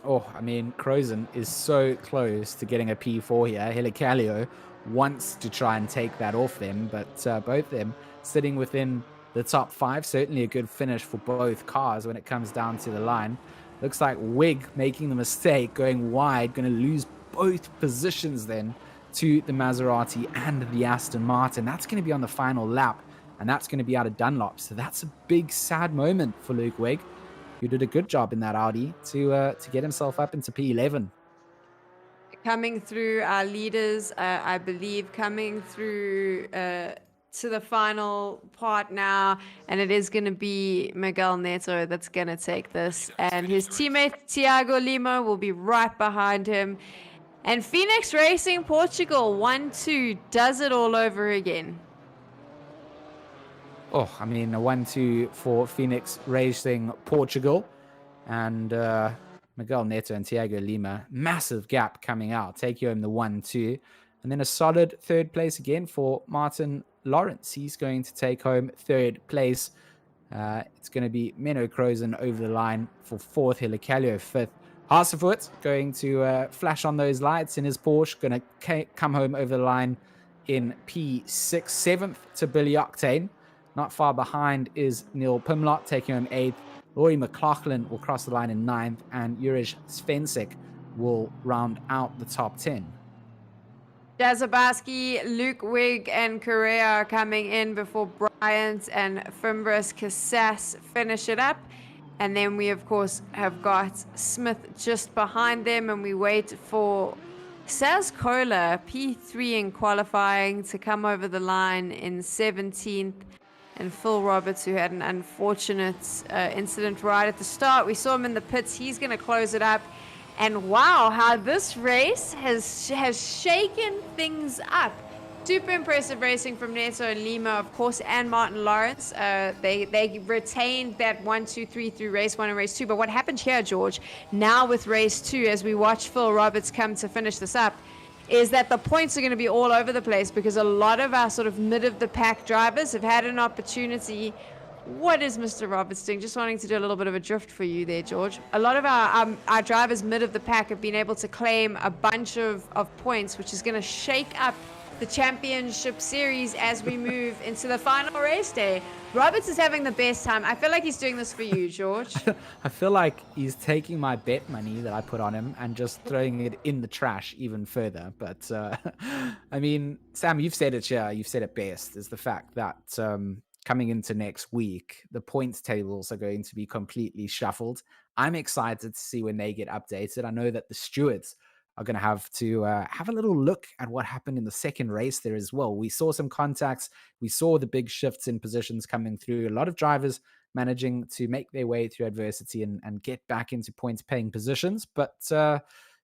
Oh, I mean, Crozen is so close to getting a P4 here. Helicarlio wants to try and take that off them, but both of them sitting within the top 5. Certainly a good finish for both cars when it comes down to the line. Looks like Wig making the mistake, going wide, going to lose both positions then to the Maserati and the Aston Martin. That's going to be on the final lap, and that's going to be out of Dunlop. So that's a big, sad moment for Luke Wig, who did a good job in that Audi to get himself up into P11. Coming through our leaders, I believe, coming through to the final part now, and it is going to be Miguel Neto that's going to take this, and his teammate Thiago Lima will be right behind him. And Phoenix Racing Portugal 1-2 does it all over again. Oh, I mean, a 1-2 for Phoenix Racing Portugal, and Miguel Neto and Thiago Lima. Massive gap coming out, take home the 1-2. And then a solid third place again for Martin Lawrence. He's going to take home third place. It's going to be Menno Crozen over the line for fourth, Helicarlio fifth. Hasefoot going to flash on those lights in his Porsche, going to come home over the line in P6. Seventh to Billy Octane. Not far behind is Neil Pimlott taking home 8th. Rory Mclaughlin will cross the line in 9th. And Juriš Svensik will round out the top 10. Jarzabowski, Luke Wig, and Correa are coming in before Bryant and Fimbres Casas finish it up. And then we, of course, have got Smith just behind them. And we wait for Saz Kohler, P3 in qualifying, to come over the line in 17th. And Phil Roberts, who had an unfortunate incident right at the start. We saw him in the pits. He's going to close it up. And wow, how this race has shaken things up. Super impressive racing from Neto and Lima, of course, and Martin Lawrence. They retained that 1, 2, 3 through race 1 and race 2. But what happened here, George, now with race 2, as we watch Phil Roberts come to finish this up, is that the points are going to be all over the place because a lot of our sort of mid-of-the-pack drivers have had an opportunity. What is Mr. Roberts doing? Just wanting to do a little bit of a drift for you there, George. A lot of our drivers mid of the pack have been able to claim a bunch of points, which is going to shake up the championship series as we move into the final race day. Roberts is having the best time. I feel like he's doing this for you, George. I feel like he's taking my bet money that I put on him and just throwing it in the trash even further. But, I mean, Sam, you've said it here. You've said it best, is the fact that coming into next week, the points tables are going to be completely shuffled. I'm excited to see when they get updated. I know that the stewards are going to have a little look at what happened in the second race there as well. We saw some contacts. We saw the big shifts in positions coming through. A lot of drivers managing to make their way through adversity and get back into points-paying positions. But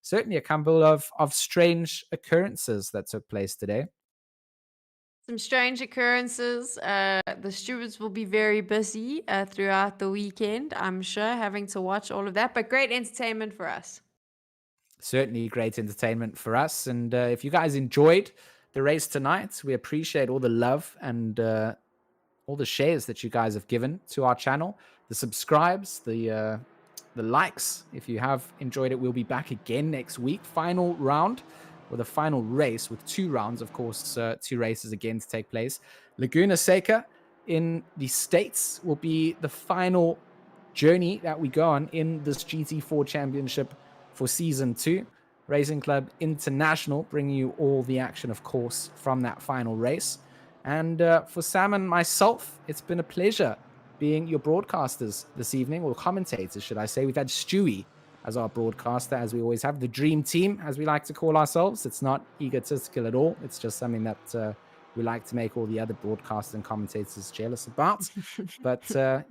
certainly a couple of strange occurrences that took place today. Some strange occurrences. The stewards will be very busy throughout the weekend, I'm sure, having to watch all of that. But great entertainment for us. Certainly great entertainment for us. And if you guys enjoyed the race tonight, we appreciate all the love and all the shares that you guys have given to our channel, the subscribes, the likes. If you have enjoyed it, we'll be back again next week. Final round, or the final race with 2 rounds, of course, 2 races again to take place. Laguna Seca in the States will be the final journey that we go on in this GT4 championship for season 2. Racing Club International bringing you all the action, of course, from that final race. And for Sam and myself, it's been a pleasure being your broadcasters this evening, or commentators, should I say. We've had Stewie as our broadcaster, as we always have. The dream team, as we like to call ourselves. It's not egotistical at all. It's just something that we like to make all the other broadcasters and commentators jealous about. But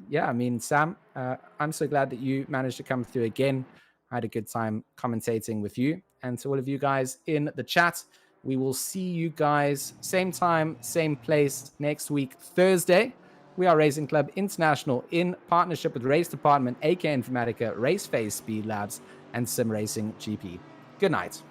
yeah, I mean, Sam, I'm so glad that you managed to come through again. I had a good time commentating with you. And to all of you guys in the chat, we will see you guys same time, same place next week, Thursday. We are Racing Club International in partnership with Race Department, AK Informatica, Race Phase Speed Labs, and Sim Racing GP. Good night.